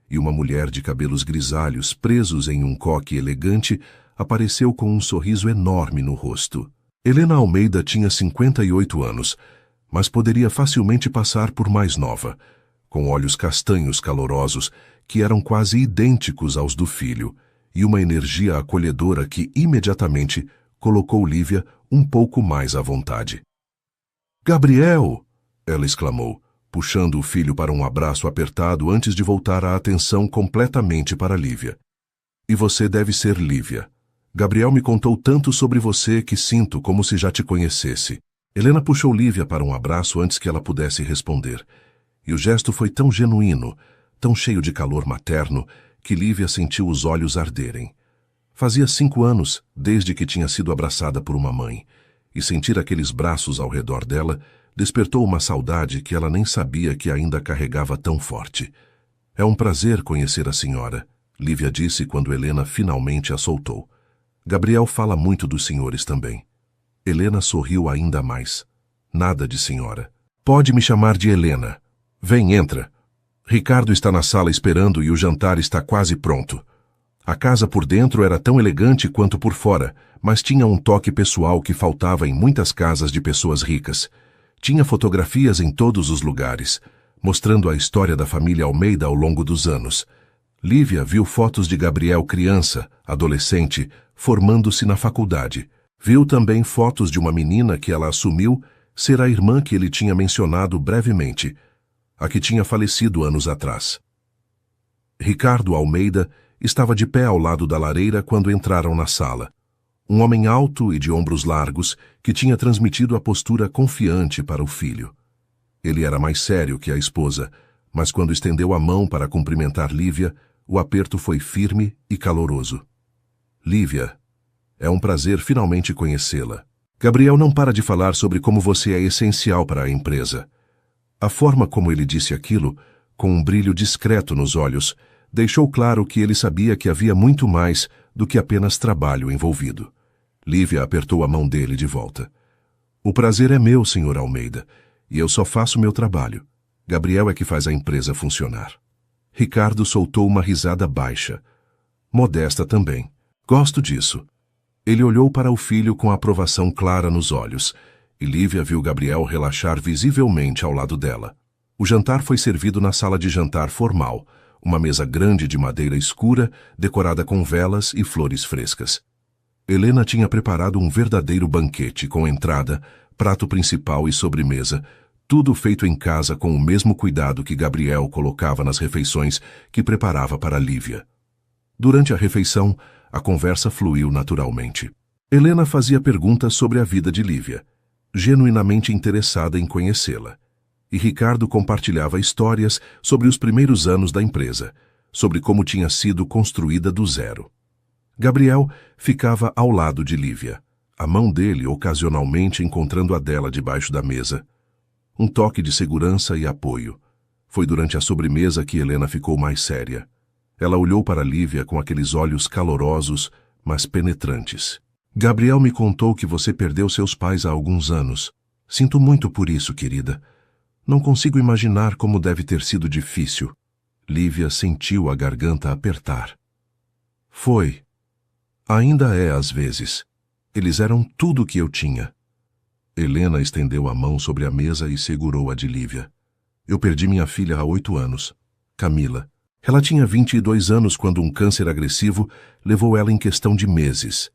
e uma mulher de cabelos grisalhos presos em um coque elegante apareceu com um sorriso enorme no rosto. Helena Almeida tinha 58 anos, mas poderia facilmente passar por mais nova, com olhos castanhos calorosos que eram quase idênticos aos do filho, e uma energia acolhedora que imediatamente colocou Lívia um pouco mais à vontade. «Gabriel!» ela exclamou, puxando o filho para um abraço apertado antes de voltar a atenção completamente para Lívia. «E você deve ser Lívia. Gabriel me contou tanto sobre você que sinto como se já te conhecesse.» Helena puxou Lívia para um abraço antes que ela pudesse responder. E o gesto foi tão genuíno, tão cheio de calor materno, que Lívia sentiu os olhos arderem. Fazia 5 anos desde que tinha sido abraçada por uma mãe, e sentir aqueles braços ao redor dela despertou uma saudade que ela nem sabia que ainda carregava tão forte. «É um prazer conhecer a senhora», Lívia disse quando Helena finalmente a soltou. «Gabriel fala muito dos senhores também.» Helena sorriu ainda mais. «Nada de senhora. Pode me chamar de Helena. Vem, entra. Ricardo está na sala esperando e o jantar está quase pronto.» A casa por dentro era tão elegante quanto por fora, mas tinha um toque pessoal que faltava em muitas casas de pessoas ricas. Tinha fotografias em todos os lugares, mostrando a história da família Almeida ao longo dos anos. Lívia viu fotos de Gabriel criança, adolescente, formando-se na faculdade. Viu também fotos de uma menina que ela assumiu ser a irmã que ele tinha mencionado brevemente. a que tinha falecido anos atrás. Ricardo Almeida estava de pé ao lado da lareira quando entraram na sala. Um homem alto e de ombros largos que tinha transmitido a postura confiante para o filho. Ele era mais sério que a esposa, mas quando estendeu a mão para cumprimentar Lívia, o aperto foi firme e caloroso. Lívia, é um prazer finalmente conhecê-la. Gabriel não para de falar sobre como você é essencial para a empresa. A forma como ele disse aquilo, com um brilho discreto nos olhos, deixou claro que ele sabia que havia muito mais do que apenas trabalho envolvido. Lívia apertou a mão dele de volta. O prazer é meu, Sr. Almeida, e eu só faço meu trabalho. Gabriel é que faz a empresa funcionar. Ricardo soltou uma risada baixa. Modesta também. Gosto disso. Ele olhou para o filho com aprovação clara nos olhos, e Lívia viu Gabriel relaxar visivelmente ao lado dela. O jantar foi servido na sala de jantar formal, uma mesa grande de madeira escura, decorada com velas e flores frescas. Helena tinha preparado um verdadeiro banquete com entrada, prato principal e sobremesa, tudo feito em casa com o mesmo cuidado que Gabriel colocava nas refeições que preparava para Lívia. Durante a refeição, a conversa fluiu naturalmente. Helena fazia perguntas sobre a vida de Lívia, genuinamente interessada em conhecê-la. E Ricardo compartilhava histórias sobre os primeiros anos da empresa, sobre como tinha sido construída do zero. Gabriel ficava ao lado de Lívia, a mão dele ocasionalmente encontrando a dela debaixo da mesa. Um toque de segurança e apoio. Foi durante a sobremesa que Helena ficou mais séria. Ela olhou para Lívia com aqueles olhos calorosos, mas penetrantes. Gabriel me contou que você perdeu seus pais há alguns anos. Sinto muito por isso, querida. Não consigo imaginar como deve ter sido difícil. Lívia sentiu a garganta apertar. Foi. Ainda é às vezes. Eles eram tudo o que eu tinha. Helena estendeu a mão sobre a mesa e segurou a de Lívia. Eu perdi minha filha há 8 anos, Camila. Ela tinha 22 anos quando um câncer agressivo levou ela em questão de meses.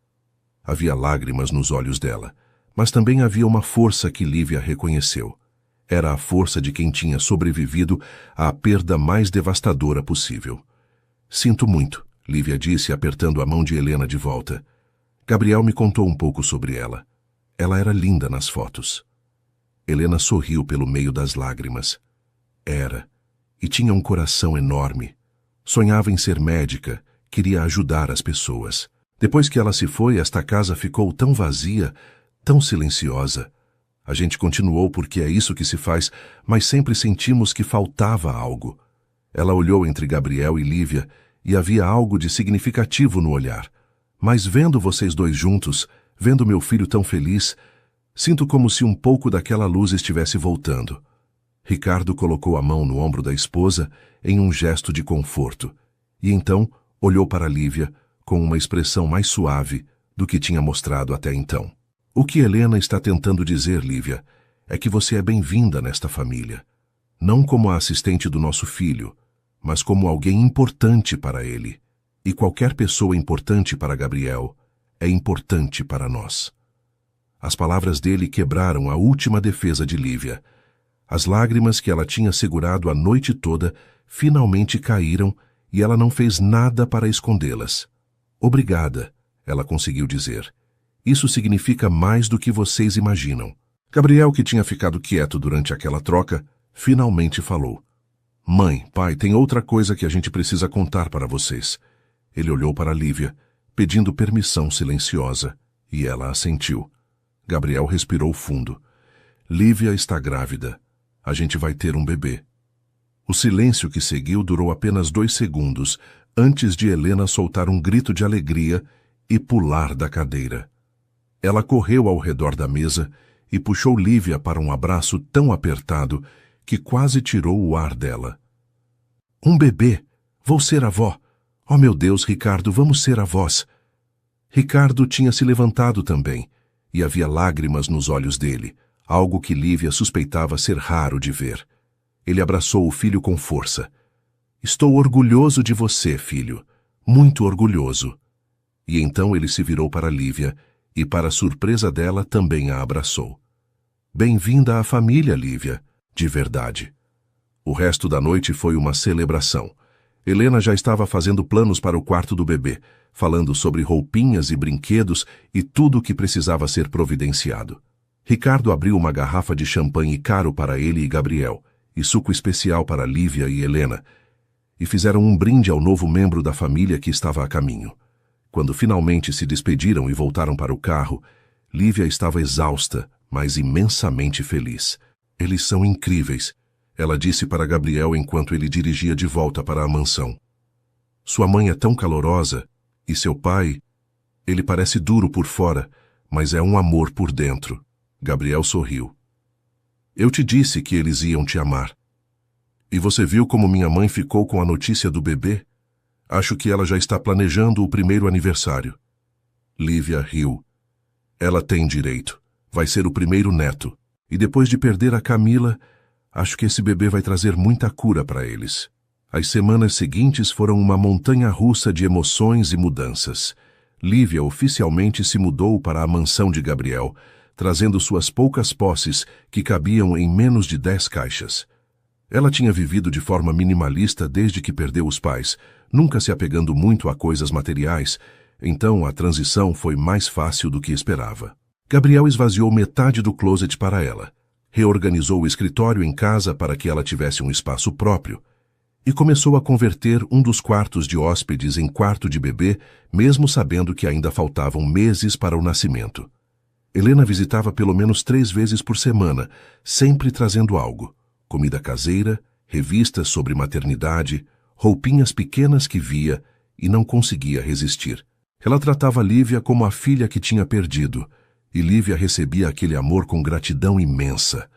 Havia lágrimas nos olhos dela, mas também havia uma força que Lívia reconheceu. Era a força de quem tinha sobrevivido à perda mais devastadora possível. Sinto muito, Lívia disse, apertando a mão de Helena de volta. Gabriel me contou um pouco sobre ela. Ela era linda nas fotos. Helena sorriu pelo meio das lágrimas. Era. E tinha um coração enorme. Sonhava em ser médica, queria ajudar as pessoas. Depois que ela se foi, esta casa ficou tão vazia, tão silenciosa. A gente continuou porque é isso que se faz, mas sempre sentimos que faltava algo. Ela olhou entre Gabriel e Lívia, e havia algo de significativo no olhar. Mas vendo vocês dois juntos, vendo meu filho tão feliz, sinto como se um pouco daquela luz estivesse voltando. Ricardo colocou a mão no ombro da esposa em um gesto de conforto, e então olhou para Lívia com uma expressão mais suave do que tinha mostrado até então. O que Helena está tentando dizer, Lívia, é que você é bem-vinda nesta família. Não como a assistente do nosso filho, mas como alguém importante para ele. E qualquer pessoa importante para Gabriel é importante para nós. As palavras dele quebraram a última defesa de Lívia. As lágrimas que ela tinha segurado a noite toda finalmente caíram e ela não fez nada para escondê-las. Obrigada, ela conseguiu dizer. Isso significa mais do que vocês imaginam. Gabriel, que tinha ficado quieto durante aquela troca, finalmente falou. Mãe, pai, tem outra coisa que a gente precisa contar para vocês. Ele olhou para Lívia, pedindo permissão silenciosa, e ela assentiu. Gabriel respirou fundo. Lívia está grávida. A gente vai ter um bebê. O silêncio que seguiu durou apenas 2 segundos, antes de Helena soltar um grito de alegria e pular da cadeira. Ela correu ao redor da mesa e puxou Lívia para um abraço tão apertado que quase tirou o ar dela. Um bebê! Vou ser avó! Oh, meu Deus, Ricardo, vamos ser avós! Ricardo tinha se levantado também, e havia lágrimas nos olhos dele, algo que Lívia suspeitava ser raro de ver. Ele abraçou o filho com força. Estou orgulhoso de você, filho. Muito orgulhoso. E então ele se virou para Lívia, e para surpresa dela também a abraçou. Bem-vinda à família, Lívia, de verdade. O resto da noite foi uma celebração. Helena já estava fazendo planos para o quarto do bebê, falando sobre roupinhas e brinquedos e tudo o que precisava ser providenciado. Ricardo abriu uma garrafa de champanhe caro para ele e Gabriel, e suco especial para Lívia e Helena, e fizeram um brinde ao novo membro da família que estava a caminho. Quando finalmente se despediram e voltaram para o carro, Lívia estava exausta, mas imensamente feliz. Eles são incríveis, ela disse para Gabriel enquanto ele dirigia de volta para a mansão. Sua mãe é tão calorosa, e seu pai... Ele parece duro por fora, mas é um amor por dentro. Gabriel sorriu. Eu te disse que eles iam te amar. E você viu como minha mãe ficou com a notícia do bebê? Acho que ela já está planejando o primeiro aniversário. Lívia riu. Ela tem direito. Vai ser o primeiro neto. E depois de perder a Camila, acho que esse bebê vai trazer muita cura para eles. As semanas seguintes foram uma montanha-russa de emoções e mudanças. Lívia oficialmente se mudou para a mansão de Gabriel, trazendo suas poucas posses que cabiam em menos de 10 caixas. Ela tinha vivido de forma minimalista desde que perdeu os pais, nunca se apegando muito a coisas materiais, então a transição foi mais fácil do que esperava. Gabriel esvaziou metade do closet para ela, reorganizou o escritório em casa para que ela tivesse um espaço próprio e começou a converter um dos quartos de hóspedes em quarto de bebê, mesmo sabendo que ainda faltavam meses para o nascimento. Helena visitava pelo menos 3 vezes por semana, sempre trazendo algo: comida caseira, revistas sobre maternidade, roupinhas pequenas que via e não conseguia resistir. Ela tratava Lívia como a filha que tinha perdido, e Lívia recebia aquele amor com gratidão imensa.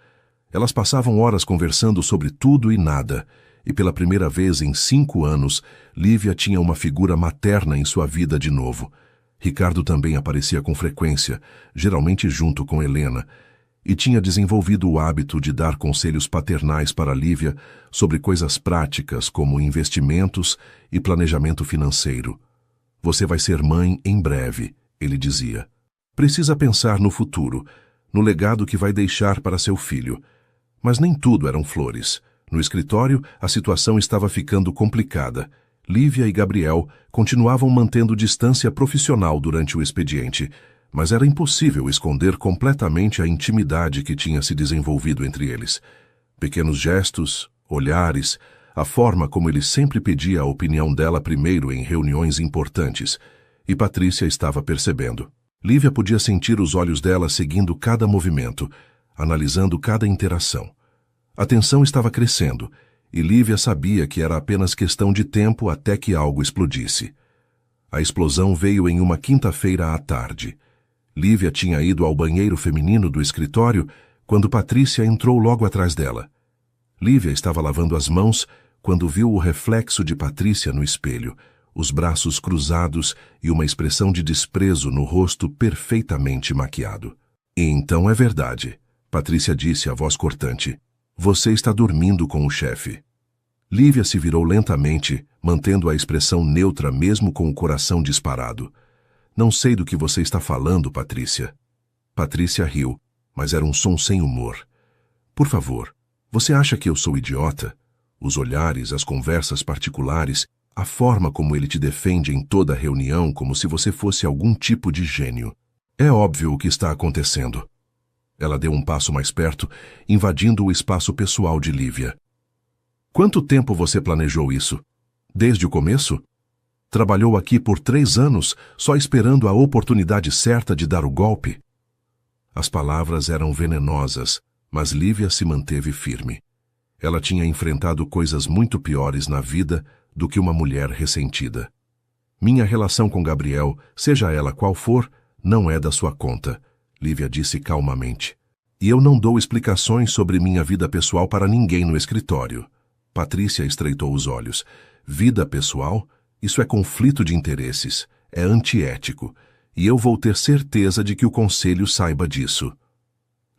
Elas passavam horas conversando sobre tudo e nada, e pela primeira vez em 5 anos, Lívia tinha uma figura materna em sua vida de novo. Ricardo também aparecia com frequência, geralmente junto com Helena, e tinha desenvolvido o hábito de dar conselhos paternais para Lívia sobre coisas práticas como investimentos e planejamento financeiro. Você vai ser mãe em breve, ele dizia. Precisa pensar no futuro, no legado que vai deixar para seu filho. Mas nem tudo eram flores. No escritório, a situação estava ficando complicada. Lívia e Gabriel continuavam mantendo distância profissional durante o expediente, mas era impossível esconder completamente a intimidade que tinha se desenvolvido entre eles. Pequenos gestos, olhares, a forma como ele sempre pedia a opinião dela primeiro em reuniões importantes, e Patrícia estava percebendo. Lívia podia sentir os olhos dela seguindo cada movimento, analisando cada interação. A tensão estava crescendo, e Lívia sabia que era apenas questão de tempo até que algo explodisse. A explosão veio em uma quinta-feira à tarde. Lívia tinha ido ao banheiro feminino do escritório quando Patrícia entrou logo atrás dela. Lívia estava lavando as mãos quando viu o reflexo de Patrícia no espelho, os braços cruzados e uma expressão de desprezo no rosto perfeitamente maquiado. E então é verdade, Patrícia disse a voz cortante. Você está dormindo com o chefe. Lívia se virou lentamente, mantendo a expressão neutra mesmo com o coração disparado. Não sei do que você está falando, Patrícia. Patrícia riu, mas era um som sem humor. Por favor, você acha que eu sou idiota? Os olhares, as conversas particulares, a forma como ele te defende em toda a reunião como se você fosse algum tipo de gênio. É óbvio o que está acontecendo. Ela deu um passo mais perto, invadindo o espaço pessoal de Lívia. Quanto tempo você planejou isso? Desde o começo? Trabalhou aqui por 3 anos, só esperando a oportunidade certa de dar o golpe? As palavras eram venenosas, mas Lívia se manteve firme. Ela tinha enfrentado coisas muito piores na vida do que uma mulher ressentida. Minha relação com Gabriel, seja ela qual for, não é da sua conta, Lívia disse calmamente. E eu não dou explicações sobre minha vida pessoal para ninguém no escritório. Patrícia estreitou os olhos. Vida pessoal? Isso é conflito de interesses. É antiético. E eu vou ter certeza de que o conselho saiba disso.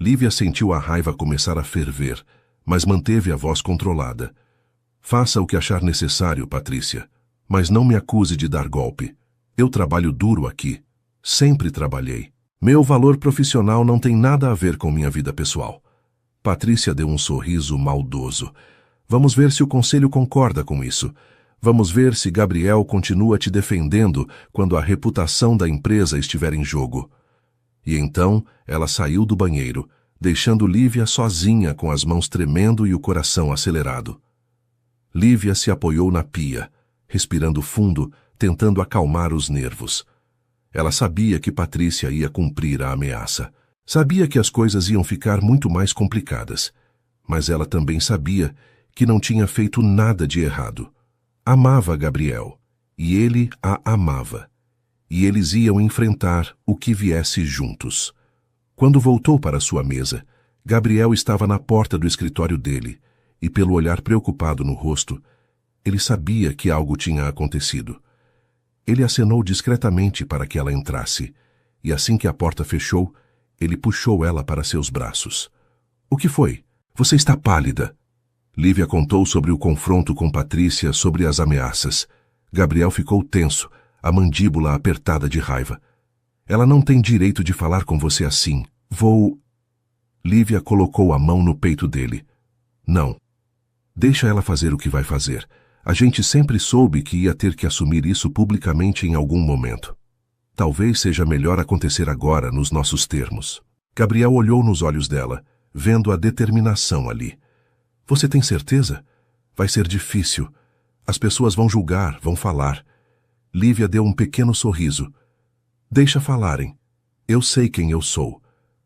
Lívia sentiu a raiva começar a ferver, mas manteve a voz controlada. Faça o que achar necessário, Patrícia, mas não me acuse de dar golpe. Eu trabalho duro aqui. Sempre trabalhei. Meu valor profissional não tem nada a ver com minha vida pessoal. Patrícia deu um sorriso maldoso. Vamos ver se o conselho concorda com isso. Vamos ver se Gabriel continua te defendendo quando a reputação da empresa estiver em jogo. E então ela saiu do banheiro, deixando Lívia sozinha com as mãos tremendo e o coração acelerado. Lívia se apoiou na pia, respirando fundo, tentando acalmar os nervos. Ela sabia que Patrícia ia cumprir a ameaça. Sabia que as coisas iam ficar muito mais complicadas. Mas ela também sabia que não tinha feito nada de errado. Amava Gabriel, e ele a amava. E eles iam enfrentar o que viesse juntos. Quando voltou para sua mesa, Gabriel estava na porta do escritório dele, e pelo olhar preocupado no rosto, ele sabia que algo tinha acontecido. Ele acenou discretamente para que ela entrasse, e assim que a porta fechou, ele puxou ela para seus braços. — O que foi? Você está pálida. Lívia contou sobre o confronto com Patrícia, sobre as ameaças. Gabriel ficou tenso, a mandíbula apertada de raiva. — Ela não tem direito de falar com você assim. Vou... Lívia colocou a mão no peito dele. — Não. Deixa ela fazer o que vai fazer. A gente sempre soube que ia ter que assumir isso publicamente em algum momento. Talvez seja melhor acontecer agora, nos nossos termos. Gabriel olhou nos olhos dela, vendo a determinação ali. — Você tem certeza? Vai ser difícil. As pessoas vão julgar, vão falar. Lívia deu um pequeno sorriso. — Deixa falarem. Eu sei quem eu sou.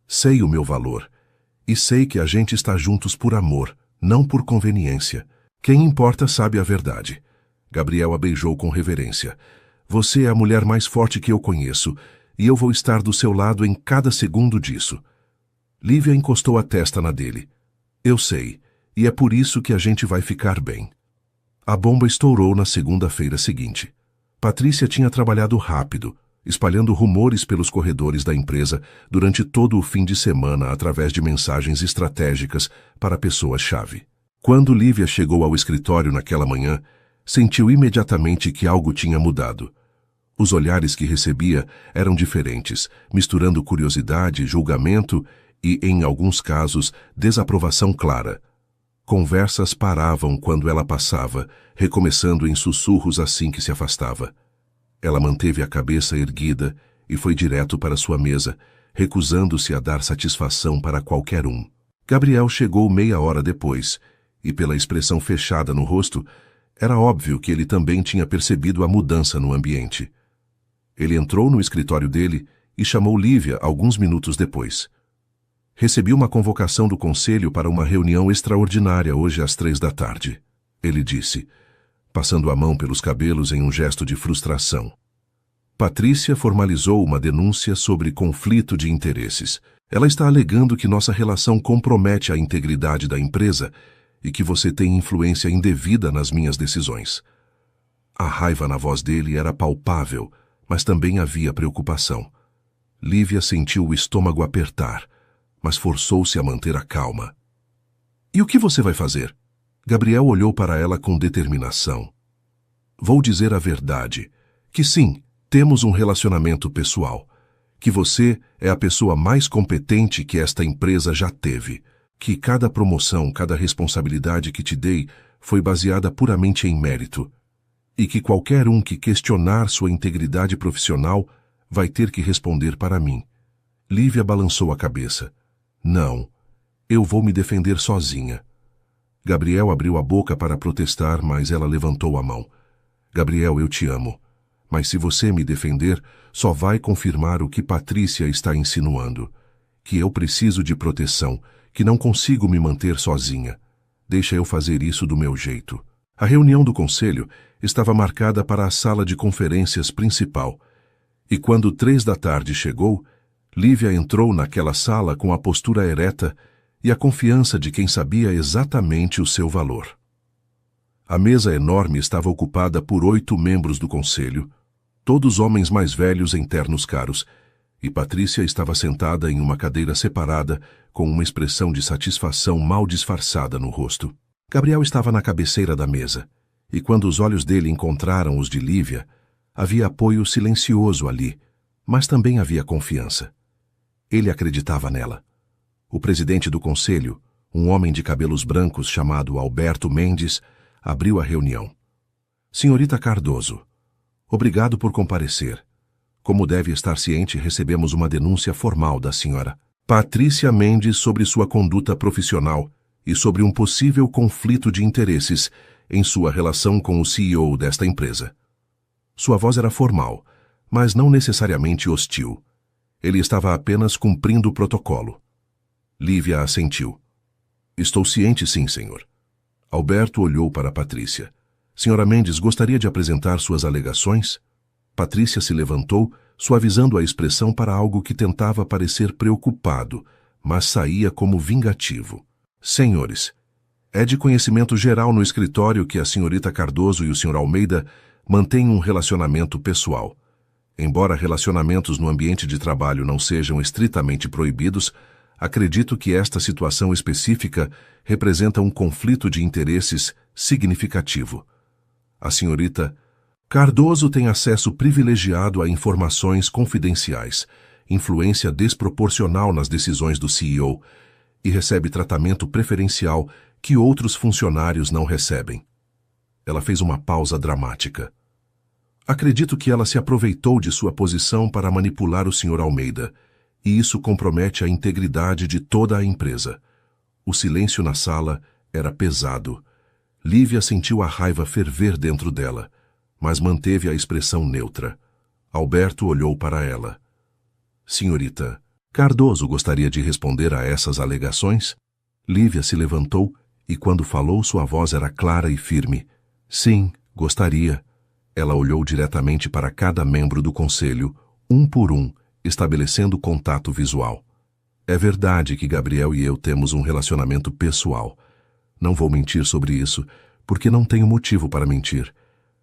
Sei o meu valor. E sei que a gente está juntos por amor, não por conveniência. Quem importa sabe a verdade. Gabriel a beijou com reverência. — Você é a mulher mais forte que eu conheço, e eu vou estar do seu lado em cada segundo disso. Lívia encostou a testa na dele. — Eu sei, e é por isso que a gente vai ficar bem. A bomba estourou na segunda-feira seguinte. Patrícia tinha trabalhado rápido, espalhando rumores pelos corredores da empresa durante todo o fim de semana através de mensagens estratégicas para pessoas-chave. Quando Lívia chegou ao escritório naquela manhã, sentiu imediatamente que algo tinha mudado. Os olhares que recebia eram diferentes, misturando curiosidade, julgamento e, em alguns casos, desaprovação clara. Conversas paravam quando ela passava, recomeçando em sussurros assim que se afastava. Ela manteve a cabeça erguida e foi direto para sua mesa, recusando-se a dar satisfação para qualquer um. Gabriel chegou meia hora depois, e pela expressão fechada no rosto, era óbvio que ele também tinha percebido a mudança no ambiente. Ele entrou no escritório dele e chamou Lívia alguns minutos depois. — Recebi uma convocação do conselho para uma reunião extraordinária hoje às 15h, ele disse, passando a mão pelos cabelos em um gesto de frustração. Patrícia formalizou uma denúncia sobre conflito de interesses. Ela está alegando que nossa relação compromete a integridade da empresa e que você tem influência indevida nas minhas decisões. A raiva na voz dele era palpável, mas também havia preocupação. Lívia sentiu o estômago apertar, mas forçou-se a manter a calma. — E o que você vai fazer? Gabriel olhou para ela com determinação. — Vou dizer a verdade, que sim, temos um relacionamento pessoal, que você é a pessoa mais competente que esta empresa já teve, que cada promoção, cada responsabilidade que te dei foi baseada puramente em mérito, e que qualquer um que questionar sua integridade profissional vai ter que responder para mim. Lívia balançou a cabeça. — Não, eu vou me defender sozinha. Gabriel abriu a boca para protestar, mas ela levantou a mão. — Gabriel, eu te amo, mas se você me defender, só vai confirmar o que Patrícia está insinuando, que eu preciso de proteção, que não consigo me manter sozinha. Deixa eu fazer isso do meu jeito. A reunião do conselho estava marcada para a sala de conferências principal, e quando 15h chegou, Lívia entrou naquela sala com a postura ereta e a confiança de quem sabia exatamente o seu valor. A mesa enorme estava ocupada por 8 membros do conselho, todos homens mais velhos em ternos caros, e Patrícia estava sentada em uma cadeira separada, com uma expressão de satisfação mal disfarçada no rosto. Gabriel estava na cabeceira da mesa, e quando os olhos dele encontraram os de Lívia, havia apoio silencioso ali, mas também havia confiança. Ele acreditava nela. O presidente do conselho, Um homem de cabelos brancos chamado Alberto Mendes abriu a reunião. Senhorita Cardoso, obrigado por comparecer. Como deve estar ciente, recebemos uma denúncia formal da senhora Patrícia Mendes sobre sua conduta profissional e sobre um possível conflito de interesses em sua relação com o CEO desta empresa. Sua voz era formal, mas não necessariamente hostil. Ele estava apenas cumprindo o protocolo. Lívia assentiu. Estou ciente, sim, senhor. Alberto olhou para Patrícia. Senhora Mendes, gostaria de apresentar suas alegações? Patrícia se levantou, suavizando a expressão para algo que tentava parecer preocupado, mas saía como vingativo. Senhores, é de conhecimento geral no escritório que a senhorita Cardoso e o senhor Almeida mantêm um relacionamento pessoal. Embora relacionamentos no ambiente de trabalho não sejam estritamente proibidos, acredito que esta situação específica representa um conflito de interesses significativo. A senhorita Cardoso tem acesso privilegiado a informações confidenciais, influência desproporcional nas decisões do CEO e recebe tratamento preferencial que outros funcionários não recebem. Ela fez uma pausa dramática. Acredito que ela se aproveitou de sua posição para manipular o Sr. Almeida, e isso compromete a integridade de toda a empresa. O silêncio na sala era pesado. Lívia sentiu a raiva ferver dentro dela, mas manteve a expressão neutra. Alberto olhou para ela. Senhorita, Cardoso gostaria de responder a essas alegações? Lívia se levantou e, quando falou, sua voz era clara e firme. Sim, gostaria. Ela olhou diretamente para cada membro do conselho, um por um, estabelecendo contato visual. É verdade que Gabriel e eu temos um relacionamento pessoal. Não vou mentir sobre isso, porque não tenho motivo para mentir.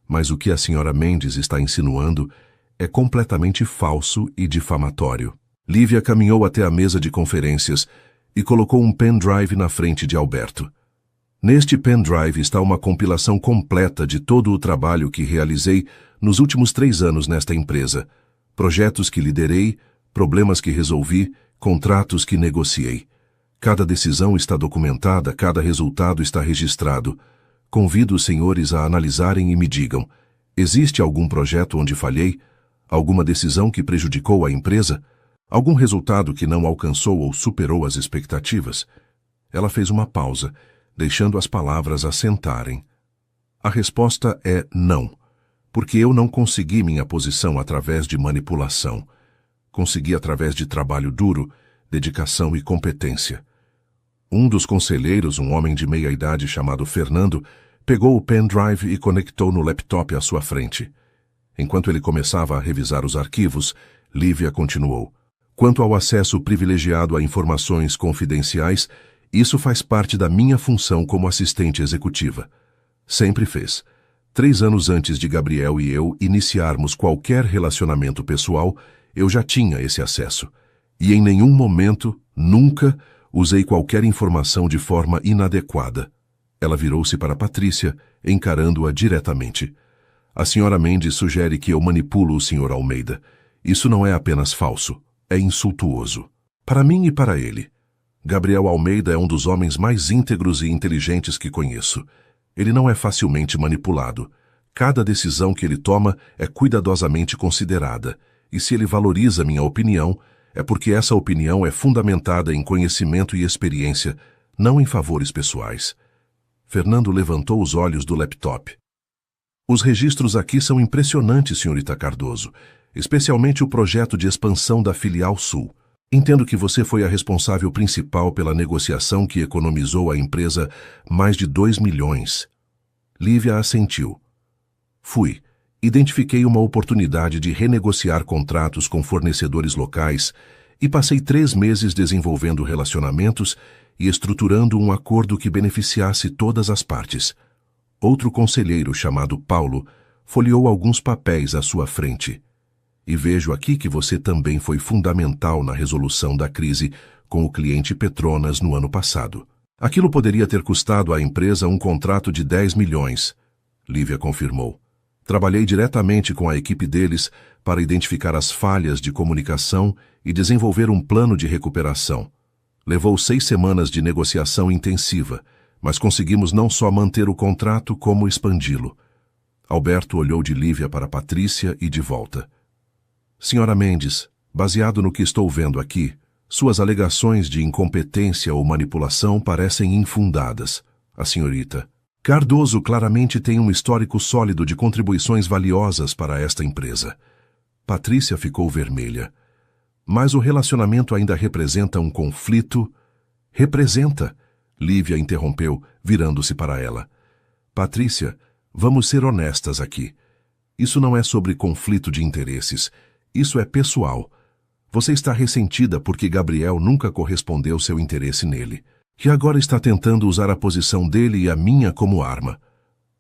Mas o que a senhora Mendes está insinuando é completamente falso e difamatório. Lívia caminhou até a mesa de conferências e colocou um pendrive na frente de Alberto. Neste pendrive está uma compilação completa de todo o trabalho que realizei nos últimos 3 anos nesta empresa, projetos que liderei, problemas que resolvi, contratos que negociei. Cada decisão está documentada, cada resultado está registrado. Convido os senhores a analisarem e me digam, existe algum projeto onde falhei? Alguma decisão que prejudicou a empresa? Algum resultado que não alcançou ou superou as expectativas? Ela fez uma pausa, deixando as palavras assentarem. A resposta é não, porque eu não consegui minha posição através de manipulação. Consegui através de trabalho duro, dedicação e competência. Um dos conselheiros, um homem de meia-idade chamado Fernando, pegou o pendrive e conectou no laptop à sua frente. Enquanto ele começava a revisar os arquivos, Lívia continuou. Quanto ao acesso privilegiado a informações confidenciais, isso faz parte da minha função como assistente executiva. Sempre fez. 3 anos antes de Gabriel e eu iniciarmos qualquer relacionamento pessoal, eu já tinha esse acesso. E em nenhum momento, nunca, usei qualquer informação de forma inadequada. Ela virou-se para Patrícia, encarando-a diretamente. A senhora Mendes sugere que eu manipulo o Sr. Almeida. Isso não é apenas falso, é insultuoso. Para mim e para ele. Gabriel Almeida é um dos homens mais íntegros e inteligentes que conheço. Ele não é facilmente manipulado. Cada decisão que ele toma é cuidadosamente considerada. E se ele valoriza minha opinião, é porque essa opinião é fundamentada em conhecimento e experiência, não em favores pessoais. Fernando levantou os olhos do laptop. Os registros aqui são impressionantes, senhorita Cardoso, especialmente o projeto de expansão da filial Sul. Entendo que você foi a responsável principal pela negociação que economizou à empresa mais de 2 milhões. Lívia assentiu. Fui. Identifiquei uma oportunidade de renegociar contratos com fornecedores locais e passei 3 meses desenvolvendo relacionamentos e estruturando um acordo que beneficiasse todas as partes. Outro conselheiro, chamado Paulo, folheou alguns papéis à sua frente. E vejo aqui que você também foi fundamental na resolução da crise com o cliente Petronas no ano passado. Aquilo poderia ter custado à empresa um contrato de 10 milhões, Lívia confirmou. Trabalhei diretamente com a equipe deles para identificar as falhas de comunicação e desenvolver um plano de recuperação. Levou 6 semanas de negociação intensiva, mas conseguimos não só manter o contrato, como expandi-lo. Alberto olhou de Lívia para Patrícia e de volta. Senhora Mendes, baseado no que estou vendo aqui, suas alegações de incompetência ou manipulação parecem infundadas. A senhorita Cardoso claramente tem um histórico sólido de contribuições valiosas para esta empresa. Patrícia ficou vermelha. Mas o relacionamento ainda representa um conflito? Representa, Lívia interrompeu, virando-se para ela. Patrícia, vamos ser honestas aqui. Isso não é sobre conflito de interesses. Isso é pessoal. Você está ressentida porque Gabriel nunca correspondeu seu interesse nele, que agora está tentando usar a posição dele e a minha como arma.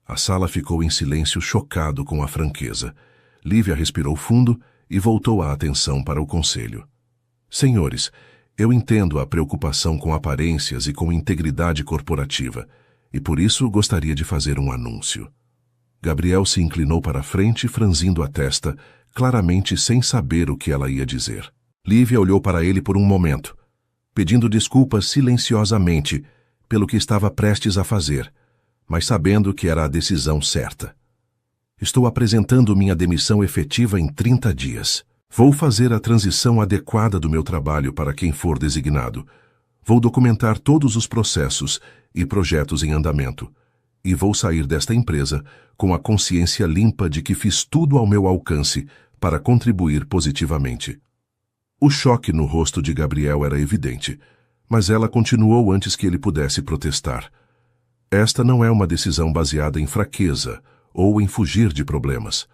A sala ficou em silêncio, chocado com a franqueza. Lívia respirou fundo e voltou a atenção para o conselho. Senhores, eu entendo a preocupação com aparências e com integridade corporativa, e por isso gostaria de fazer um anúncio. Gabriel se inclinou para a frente, franzindo a testa, claramente sem saber o que ela ia dizer. Lívia olhou para ele por um momento, pedindo desculpas silenciosamente pelo que estava prestes a fazer, mas sabendo que era a decisão certa. Estou apresentando minha demissão efetiva em 30 dias. Vou fazer a transição adequada do meu trabalho para quem for designado. Vou documentar todos os processos e projetos em andamento. E vou sair desta empresa com a consciência limpa de que fiz tudo ao meu alcance para contribuir positivamente. O choque no rosto de Gabriel era evidente, mas ela continuou antes que ele pudesse protestar. Esta não é uma decisão baseada em fraqueza ou em fugir de problemas.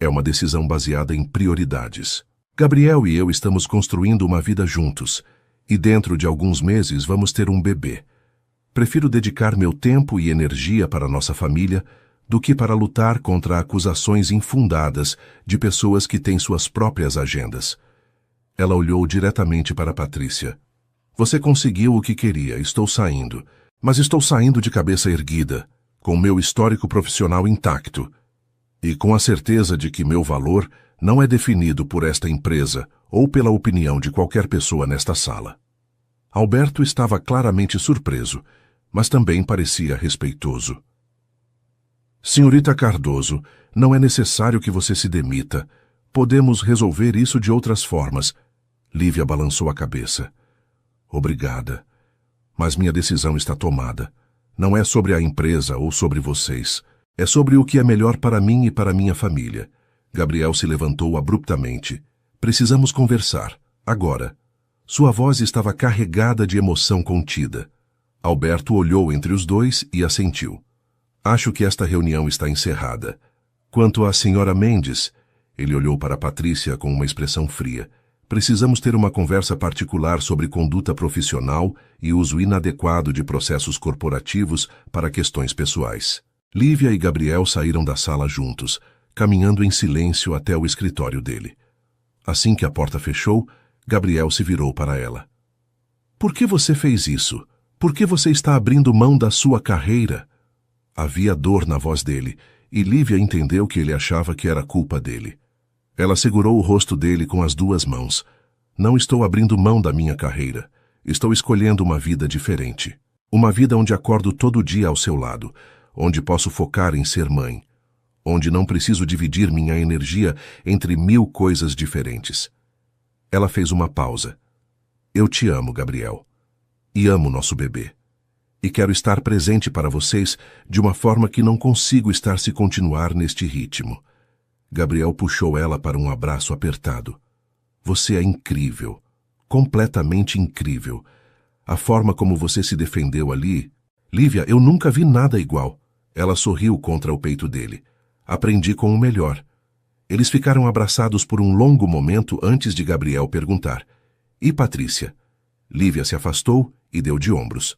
É uma decisão baseada em prioridades. Gabriel e eu estamos construindo uma vida juntos, e dentro de alguns meses vamos ter um bebê. Prefiro dedicar meu tempo e energia para nossa família do que para lutar contra acusações infundadas de pessoas que têm suas próprias agendas. Ela olhou diretamente para Patrícia. Você conseguiu o que queria, estou saindo. Mas estou saindo de cabeça erguida, com meu histórico profissional intacto, e com a certeza de que meu valor não é definido por esta empresa ou pela opinião de qualquer pessoa nesta sala. Alberto estava claramente surpreso, mas também parecia respeitoso. Senhorita Cardoso, não é necessário que você se demita. Podemos resolver isso de outras formas. Lívia balançou a cabeça. Obrigada. Mas minha decisão está tomada. Não é sobre a empresa ou sobre vocês. É sobre o que é melhor para mim e para minha família. Gabriel se levantou abruptamente. Precisamos conversar. Agora. Sua voz estava carregada de emoção contida. Alberto olhou entre os dois e assentiu. Acho que esta reunião está encerrada. Quanto à senhora Mendes, ele olhou para Patrícia com uma expressão fria. Precisamos ter uma conversa particular sobre conduta profissional e uso inadequado de processos corporativos para questões pessoais. Lívia e Gabriel saíram da sala juntos, caminhando em silêncio até o escritório dele. Assim que a porta fechou, Gabriel se virou para ela. Por que você fez isso? Por que você está abrindo mão da sua carreira? Havia dor na voz dele, e Lívia entendeu que ele achava que era culpa dele. Ela segurou o rosto dele com as duas mãos. Não estou abrindo mão da minha carreira. Estou escolhendo uma vida diferente. Uma vida onde acordo todo dia ao seu lado, onde posso focar em ser mãe, onde não preciso dividir minha energia entre 1000 coisas diferentes. Ela fez uma pausa. Eu te amo, Gabriel. E amo nosso bebê. E quero estar presente para vocês de uma forma que não consigo estar se continuar neste ritmo. Gabriel puxou ela para um abraço apertado. Você é incrível. Completamente incrível. A forma como você se defendeu ali... Lívia, eu nunca vi nada igual. Ela sorriu contra o peito dele. Aprendi com o melhor. Eles ficaram abraçados por um longo momento antes de Gabriel perguntar. E Patrícia? Lívia se afastou e deu de ombros.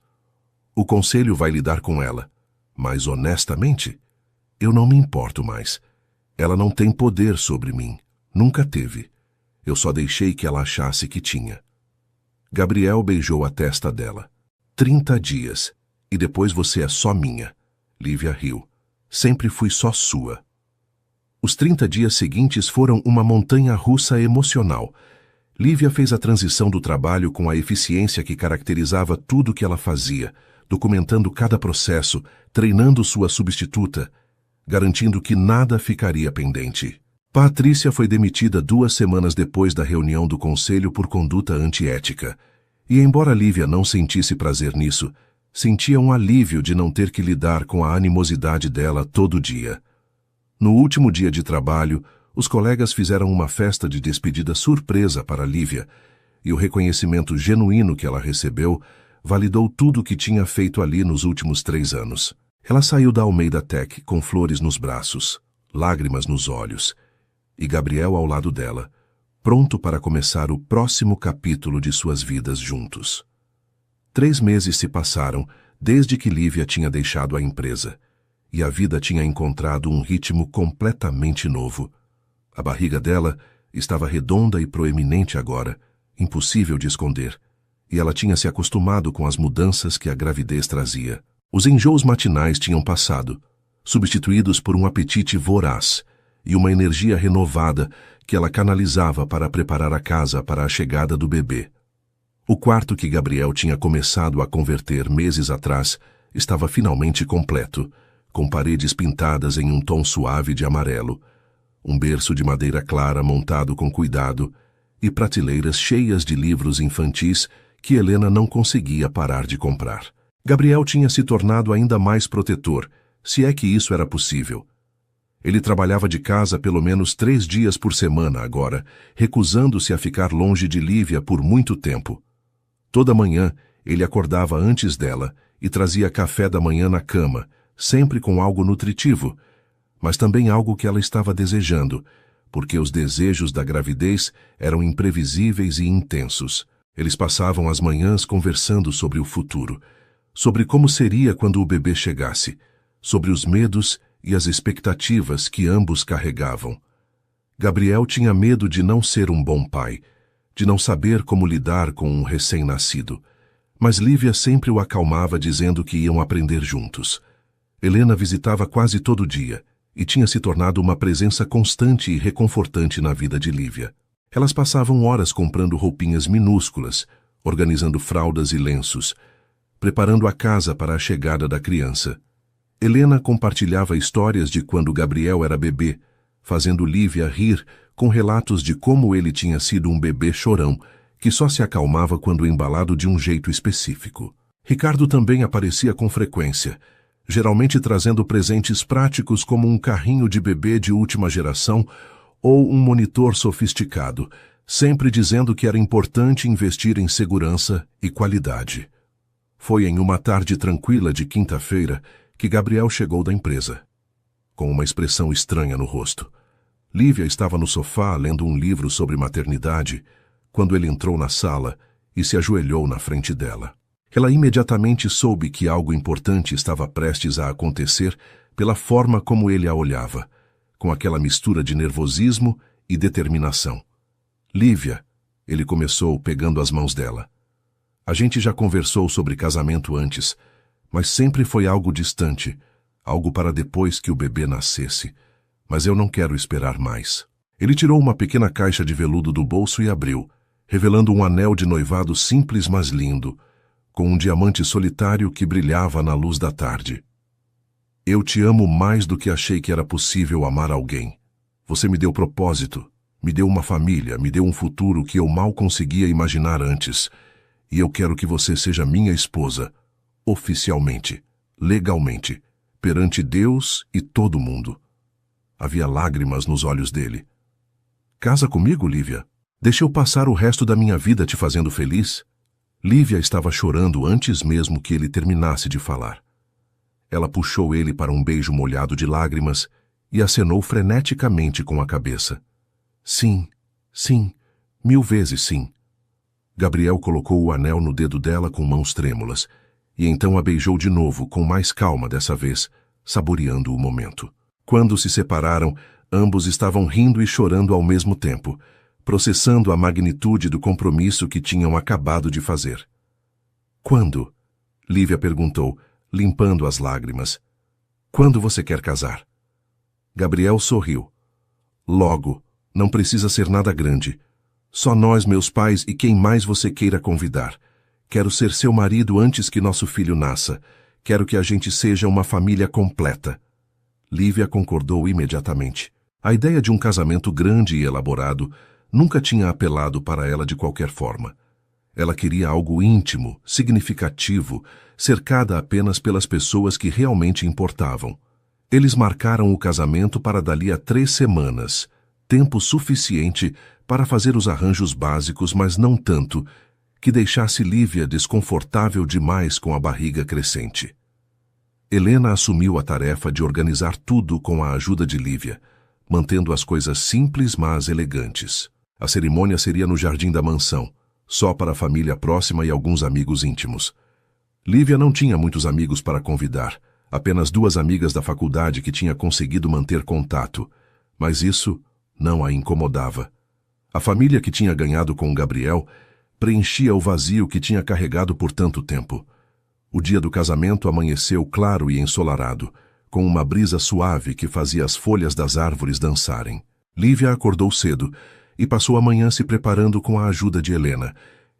O conselho vai lidar com ela. Mas, honestamente, eu não me importo mais. Ela não tem poder sobre mim. Nunca teve. Eu só deixei que ela achasse que tinha. Gabriel beijou a testa dela. 30 dias. E depois você é só minha. Lívia riu. Sempre fui só sua. Os 30 dias seguintes foram uma montanha-russa emocional. Lívia fez a transição do trabalho com a eficiência que caracterizava tudo o que ela fazia, documentando cada processo, treinando sua substituta, garantindo que nada ficaria pendente. Patrícia foi demitida 2 semanas depois da reunião do conselho por conduta antiética. E embora Lívia não sentisse prazer nisso, sentia um alívio de não ter que lidar com a animosidade dela todo dia. No último dia de trabalho, os colegas fizeram uma festa de despedida surpresa para Lívia, e o reconhecimento genuíno que ela recebeu validou tudo o que tinha feito ali nos últimos 3 anos. Ela saiu da Almeida Tech com flores nos braços, lágrimas nos olhos, e Gabriel ao lado dela, pronto para começar o próximo capítulo de suas vidas juntos. 3 meses se passaram desde que Lívia tinha deixado a empresa, e a vida tinha encontrado um ritmo completamente novo. A barriga dela estava redonda e proeminente agora, impossível de esconder, e ela tinha se acostumado com as mudanças que a gravidez trazia. Os enjoos matinais tinham passado, substituídos por um apetite voraz e uma energia renovada que ela canalizava para preparar a casa para a chegada do bebê. O quarto que Gabriel tinha começado a converter meses atrás estava finalmente completo, com paredes pintadas em um tom suave de amarelo, um berço de madeira clara montado com cuidado e prateleiras cheias de livros infantis que Helena não conseguia parar de comprar. Gabriel tinha se tornado ainda mais protetor, se é que isso era possível. Ele trabalhava de casa pelo menos 3 dias por semana agora, recusando-se a ficar longe de Lívia por muito tempo. Toda manhã, ele acordava antes dela e trazia café da manhã na cama, sempre com algo nutritivo, mas também algo que ela estava desejando, porque os desejos da gravidez eram imprevisíveis e intensos. Eles passavam as manhãs conversando sobre o futuro, sobre como seria quando o bebê chegasse, sobre os medos e as expectativas que ambos carregavam. Gabriel tinha medo de não ser um bom pai, de não saber como lidar com um recém-nascido, mas Lívia sempre o acalmava dizendo que iam aprender juntos. Helena visitava quase todo dia e tinha se tornado uma presença constante e reconfortante na vida de Lívia. Elas passavam horas comprando roupinhas minúsculas, organizando fraldas e lenços, preparando a casa para a chegada da criança. Helena compartilhava histórias de quando Gabriel era bebê, fazendo Lívia rir com relatos de como ele tinha sido um bebê chorão, que só se acalmava quando embalado de um jeito específico. Ricardo também aparecia com frequência, geralmente trazendo presentes práticos como um carrinho de bebê de última geração ou um monitor sofisticado, sempre dizendo que era importante investir em segurança e qualidade. Foi em uma tarde tranquila de quinta-feira que Gabriel chegou da empresa, com uma expressão estranha no rosto. Lívia estava no sofá lendo um livro sobre maternidade quando ele entrou na sala e se ajoelhou na frente dela. Ela imediatamente soube que algo importante estava prestes a acontecer pela forma como ele a olhava, com aquela mistura de nervosismo e determinação. Lívia, ele começou pegando as mãos dela. A gente já conversou sobre casamento antes, mas sempre foi algo distante, algo para depois que o bebê nascesse. Mas eu não quero esperar mais. Ele tirou uma pequena caixa de veludo do bolso e abriu, revelando um anel de noivado simples mas lindo, com um diamante solitário que brilhava na luz da tarde. Eu te amo mais do que achei que era possível amar alguém. Você me deu propósito, me deu uma família, me deu um futuro que eu mal conseguia imaginar antes. E eu quero que você seja minha esposa, oficialmente, legalmente, perante Deus e todo mundo. Havia lágrimas nos olhos dele. Casa comigo, Lívia? Deixa eu passar o resto da minha vida te fazendo feliz? Lívia estava chorando antes mesmo que ele terminasse de falar. Ela puxou ele para um beijo molhado de lágrimas e acenou freneticamente com a cabeça. Sim, sim, 1000 vezes sim. Gabriel colocou o anel no dedo dela com mãos trêmulas, e então a beijou de novo, com mais calma dessa vez, saboreando o momento. Quando se separaram, ambos estavam rindo e chorando ao mesmo tempo, processando a magnitude do compromisso que tinham acabado de fazer. Quando? Lívia perguntou, limpando as lágrimas. Quando você quer casar? Gabriel sorriu. Logo, não precisa ser nada grande. Só nós, meus pais e quem mais você queira convidar. Quero ser seu marido antes que nosso filho nasça. Quero que a gente seja uma família completa. Lívia concordou imediatamente. A ideia de um casamento grande e elaborado nunca tinha apelado para ela de qualquer forma. Ela queria algo íntimo, significativo, cercada apenas pelas pessoas que realmente importavam. Eles marcaram o casamento para dali a 3 semanas, tempo suficiente para fazer os arranjos básicos, mas não tanto que deixasse Lívia desconfortável demais com a barriga crescente. Helena assumiu a tarefa de organizar tudo com a ajuda de Lívia, mantendo as coisas simples, mas elegantes. A cerimônia seria no jardim da mansão, só para a família próxima e alguns amigos íntimos. Lívia não tinha muitos amigos para convidar, apenas 2 amigas da faculdade que tinha conseguido manter contato, mas isso não a incomodava. A família que tinha ganhado com Gabriel preenchia o vazio que tinha carregado por tanto tempo. O dia do casamento amanheceu claro e ensolarado, com uma brisa suave que fazia as folhas das árvores dançarem. Lívia acordou cedo e passou a manhã se preparando com a ajuda de Helena,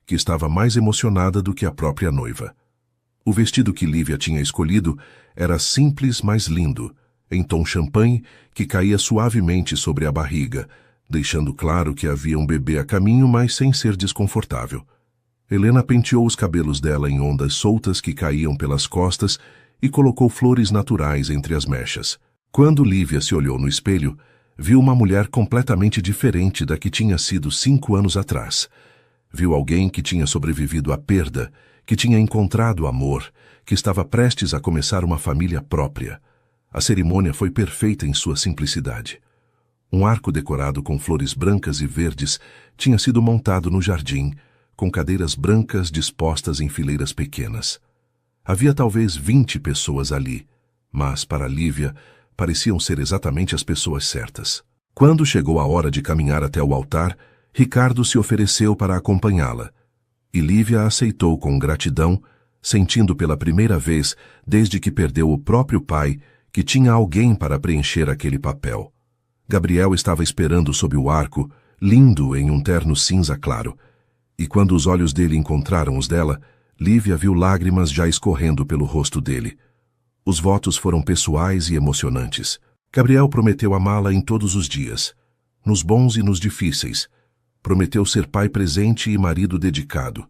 que estava mais emocionada do que a própria noiva. O vestido que Lívia tinha escolhido era simples, mas lindo, em tom champanhe que caía suavemente sobre a barriga, deixando claro que havia um bebê a caminho, mas sem ser desconfortável. Helena penteou os cabelos dela em ondas soltas que caíam pelas costas e colocou flores naturais entre as mechas. Quando Lívia se olhou no espelho, viu uma mulher completamente diferente da que tinha sido 5 anos atrás. Viu alguém que tinha sobrevivido à perda, que tinha encontrado amor, que estava prestes a começar uma família própria. A cerimônia foi perfeita em sua simplicidade. Um arco decorado com flores brancas e verdes tinha sido montado no jardim, com cadeiras brancas dispostas em fileiras pequenas. Havia talvez 20 pessoas ali, mas para Lívia pareciam ser exatamente as pessoas certas. Quando chegou a hora de caminhar até o altar, Ricardo se ofereceu para acompanhá-la, e Lívia aceitou com gratidão, sentindo pela primeira vez, desde que perdeu o próprio pai, que tinha alguém para preencher aquele papel. Gabriel estava esperando sob o arco, lindo em um terno cinza claro, e quando os olhos dele encontraram os dela, Lívia viu lágrimas já escorrendo pelo rosto dele. Os votos foram pessoais e emocionantes. Gabriel prometeu amá-la em todos os dias, nos bons e nos difíceis. Prometeu ser pai presente e marido dedicado.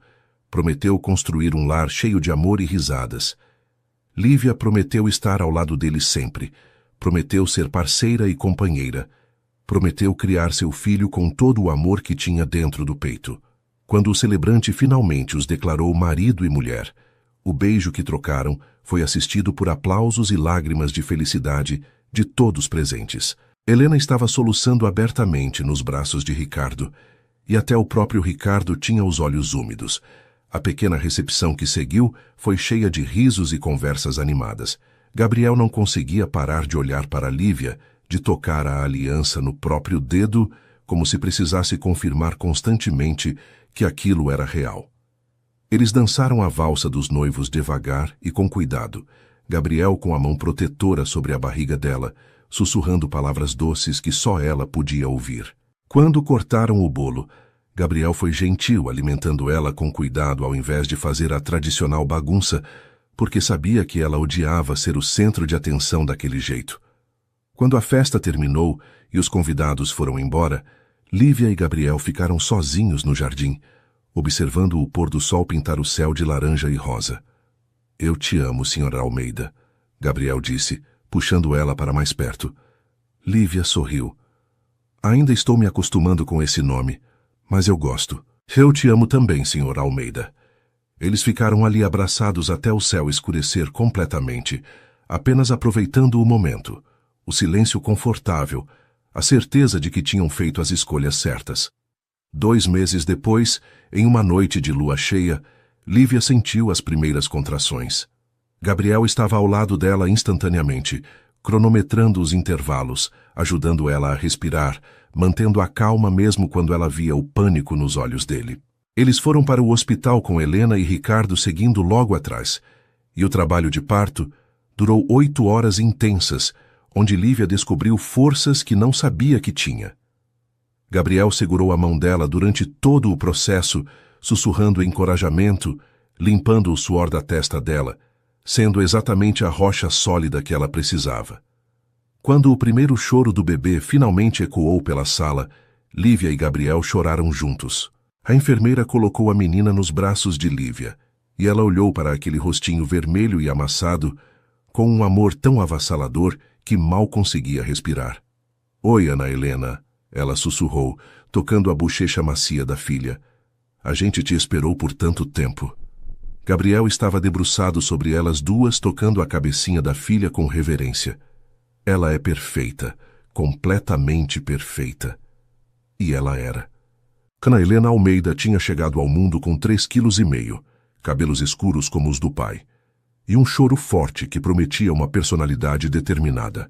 Prometeu construir um lar cheio de amor e risadas. Lívia prometeu estar ao lado dele sempre. Prometeu ser parceira e companheira. Prometeu criar seu filho com todo o amor que tinha dentro do peito. Quando o celebrante finalmente os declarou marido e mulher, o beijo que trocaram foi assistido por aplausos e lágrimas de felicidade de todos presentes. Helena estava soluçando abertamente nos braços de Ricardo, e até o próprio Ricardo tinha os olhos úmidos. A pequena recepção que seguiu foi cheia de risos e conversas animadas. Gabriel não conseguia parar de olhar para Lívia, de tocar a aliança no próprio dedo, como se precisasse confirmar constantemente que aquilo era real. Eles dançaram a valsa dos noivos devagar e com cuidado, Gabriel com a mão protetora sobre a barriga dela, sussurrando palavras doces que só ela podia ouvir. Quando cortaram o bolo, Gabriel foi gentil, alimentando ela com cuidado ao invés de fazer a tradicional bagunça, porque sabia que ela odiava ser o centro de atenção daquele jeito. Quando a festa terminou e os convidados foram embora, Lívia e Gabriel ficaram sozinhos no jardim, observando o pôr do sol pintar o céu de laranja e rosa. "Eu te amo, Sra. Almeida", Gabriel disse, puxando ela para mais perto. Lívia sorriu. "Ainda estou me acostumando com esse nome, mas eu gosto." "Eu te amo também, Sra. Almeida." Eles ficaram ali abraçados até o céu escurecer completamente, apenas aproveitando o momento, o silêncio confortável, a certeza de que tinham feito as escolhas certas. 2 meses depois, em uma noite de lua cheia, Lívia sentiu as primeiras contrações. Gabriel estava ao lado dela instantaneamente, cronometrando os intervalos, ajudando ela a respirar, mantendo a calma mesmo quando ela via o pânico nos olhos dele. Eles foram para o hospital com Helena e Ricardo seguindo logo atrás, e o trabalho de parto durou 8 horas intensas, onde Lívia descobriu forças que não sabia que tinha. Gabriel segurou a mão dela durante todo o processo, sussurrando encorajamento, limpando o suor da testa dela, sendo exatamente a rocha sólida que ela precisava. Quando o primeiro choro do bebê finalmente ecoou pela sala, Lívia e Gabriel choraram juntos. A enfermeira colocou a menina nos braços de Lívia, e ela olhou para aquele rostinho vermelho e amassado, com um amor tão avassalador que mal conseguia respirar. "Oi, Ana Helena", ela sussurrou, tocando a bochecha macia da filha. "A gente te esperou por tanto tempo." Gabriel estava debruçado sobre elas duas, tocando a cabecinha da filha com reverência. Ela é perfeita, completamente perfeita. E ela era. Ana Helena Almeida tinha chegado ao mundo com 3,5 kg, cabelos escuros como os do pai, e um choro forte que prometia uma personalidade determinada.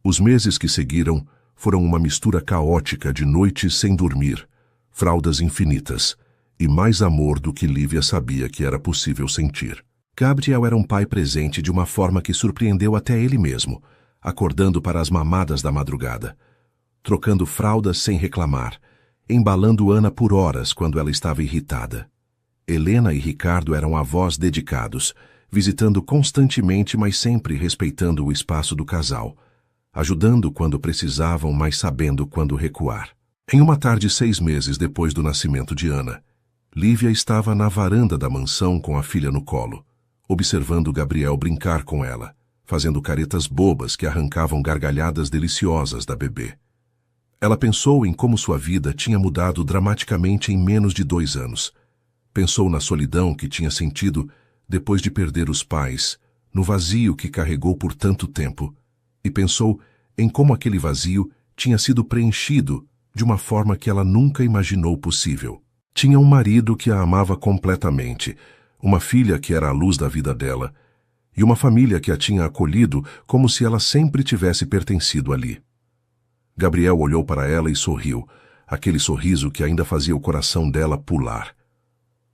Os meses que seguiram foram uma mistura caótica de noites sem dormir, fraldas infinitas, e mais amor do que Lívia sabia que era possível sentir. Gabriel era um pai presente de uma forma que surpreendeu até ele mesmo, acordando para as mamadas da madrugada, trocando fraldas sem reclamar, embalando Ana por horas quando ela estava irritada. Helena e Ricardo eram avós dedicados, visitando constantemente, mas sempre respeitando o espaço do casal, ajudando quando precisavam, mas sabendo quando recuar. Em uma tarde 6 meses depois do nascimento de Ana, Lívia estava na varanda da mansão com a filha no colo, observando Gabriel brincar com ela, fazendo caretas bobas que arrancavam gargalhadas deliciosas da bebê. Ela pensou em como sua vida tinha mudado dramaticamente em menos de 2 anos. Pensou na solidão que tinha sentido depois de perder os pais, no vazio que carregou por tanto tempo, e pensou em como aquele vazio tinha sido preenchido de uma forma que ela nunca imaginou possível. Tinha um marido que a amava completamente, uma filha que era a luz da vida dela, e uma família que a tinha acolhido como se ela sempre tivesse pertencido ali. Gabriel olhou para ela e sorriu, aquele sorriso que ainda fazia o coração dela pular.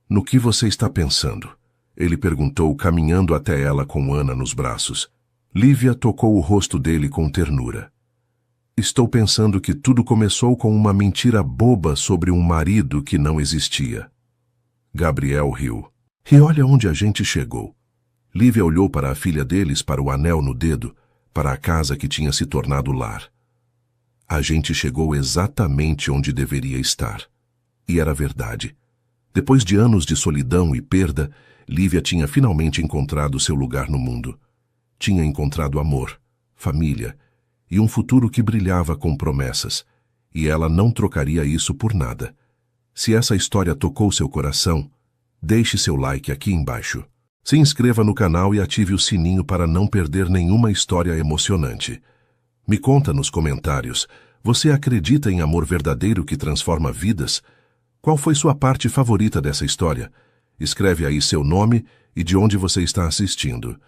"No que você está pensando?" ele perguntou, caminhando até ela com Ana nos braços. Lívia tocou o rosto dele com ternura. "Estou pensando que tudo começou com uma mentira boba sobre um marido que não existia." Gabriel riu. "E olha onde a gente chegou." Lívia olhou para a filha deles, para o anel no dedo, para a casa que tinha se tornado lar. "A gente chegou exatamente onde deveria estar." E era verdade. Depois de anos de solidão e perda, Lívia tinha finalmente encontrado seu lugar no mundo. Tinha encontrado amor, família e um futuro que brilhava com promessas, e ela não trocaria isso por nada. Se essa história tocou seu coração, deixe seu like aqui embaixo. Se inscreva no canal e ative o sininho para não perder nenhuma história emocionante. Me conta nos comentários, você acredita em amor verdadeiro que transforma vidas? Qual foi sua parte favorita dessa história? Escreve aí seu nome e de onde você está assistindo.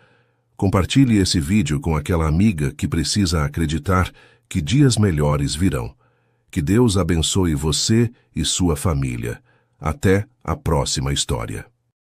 Compartilhe esse vídeo com aquela amiga que precisa acreditar que dias melhores virão. Que Deus abençoe você e sua família. Até a próxima história.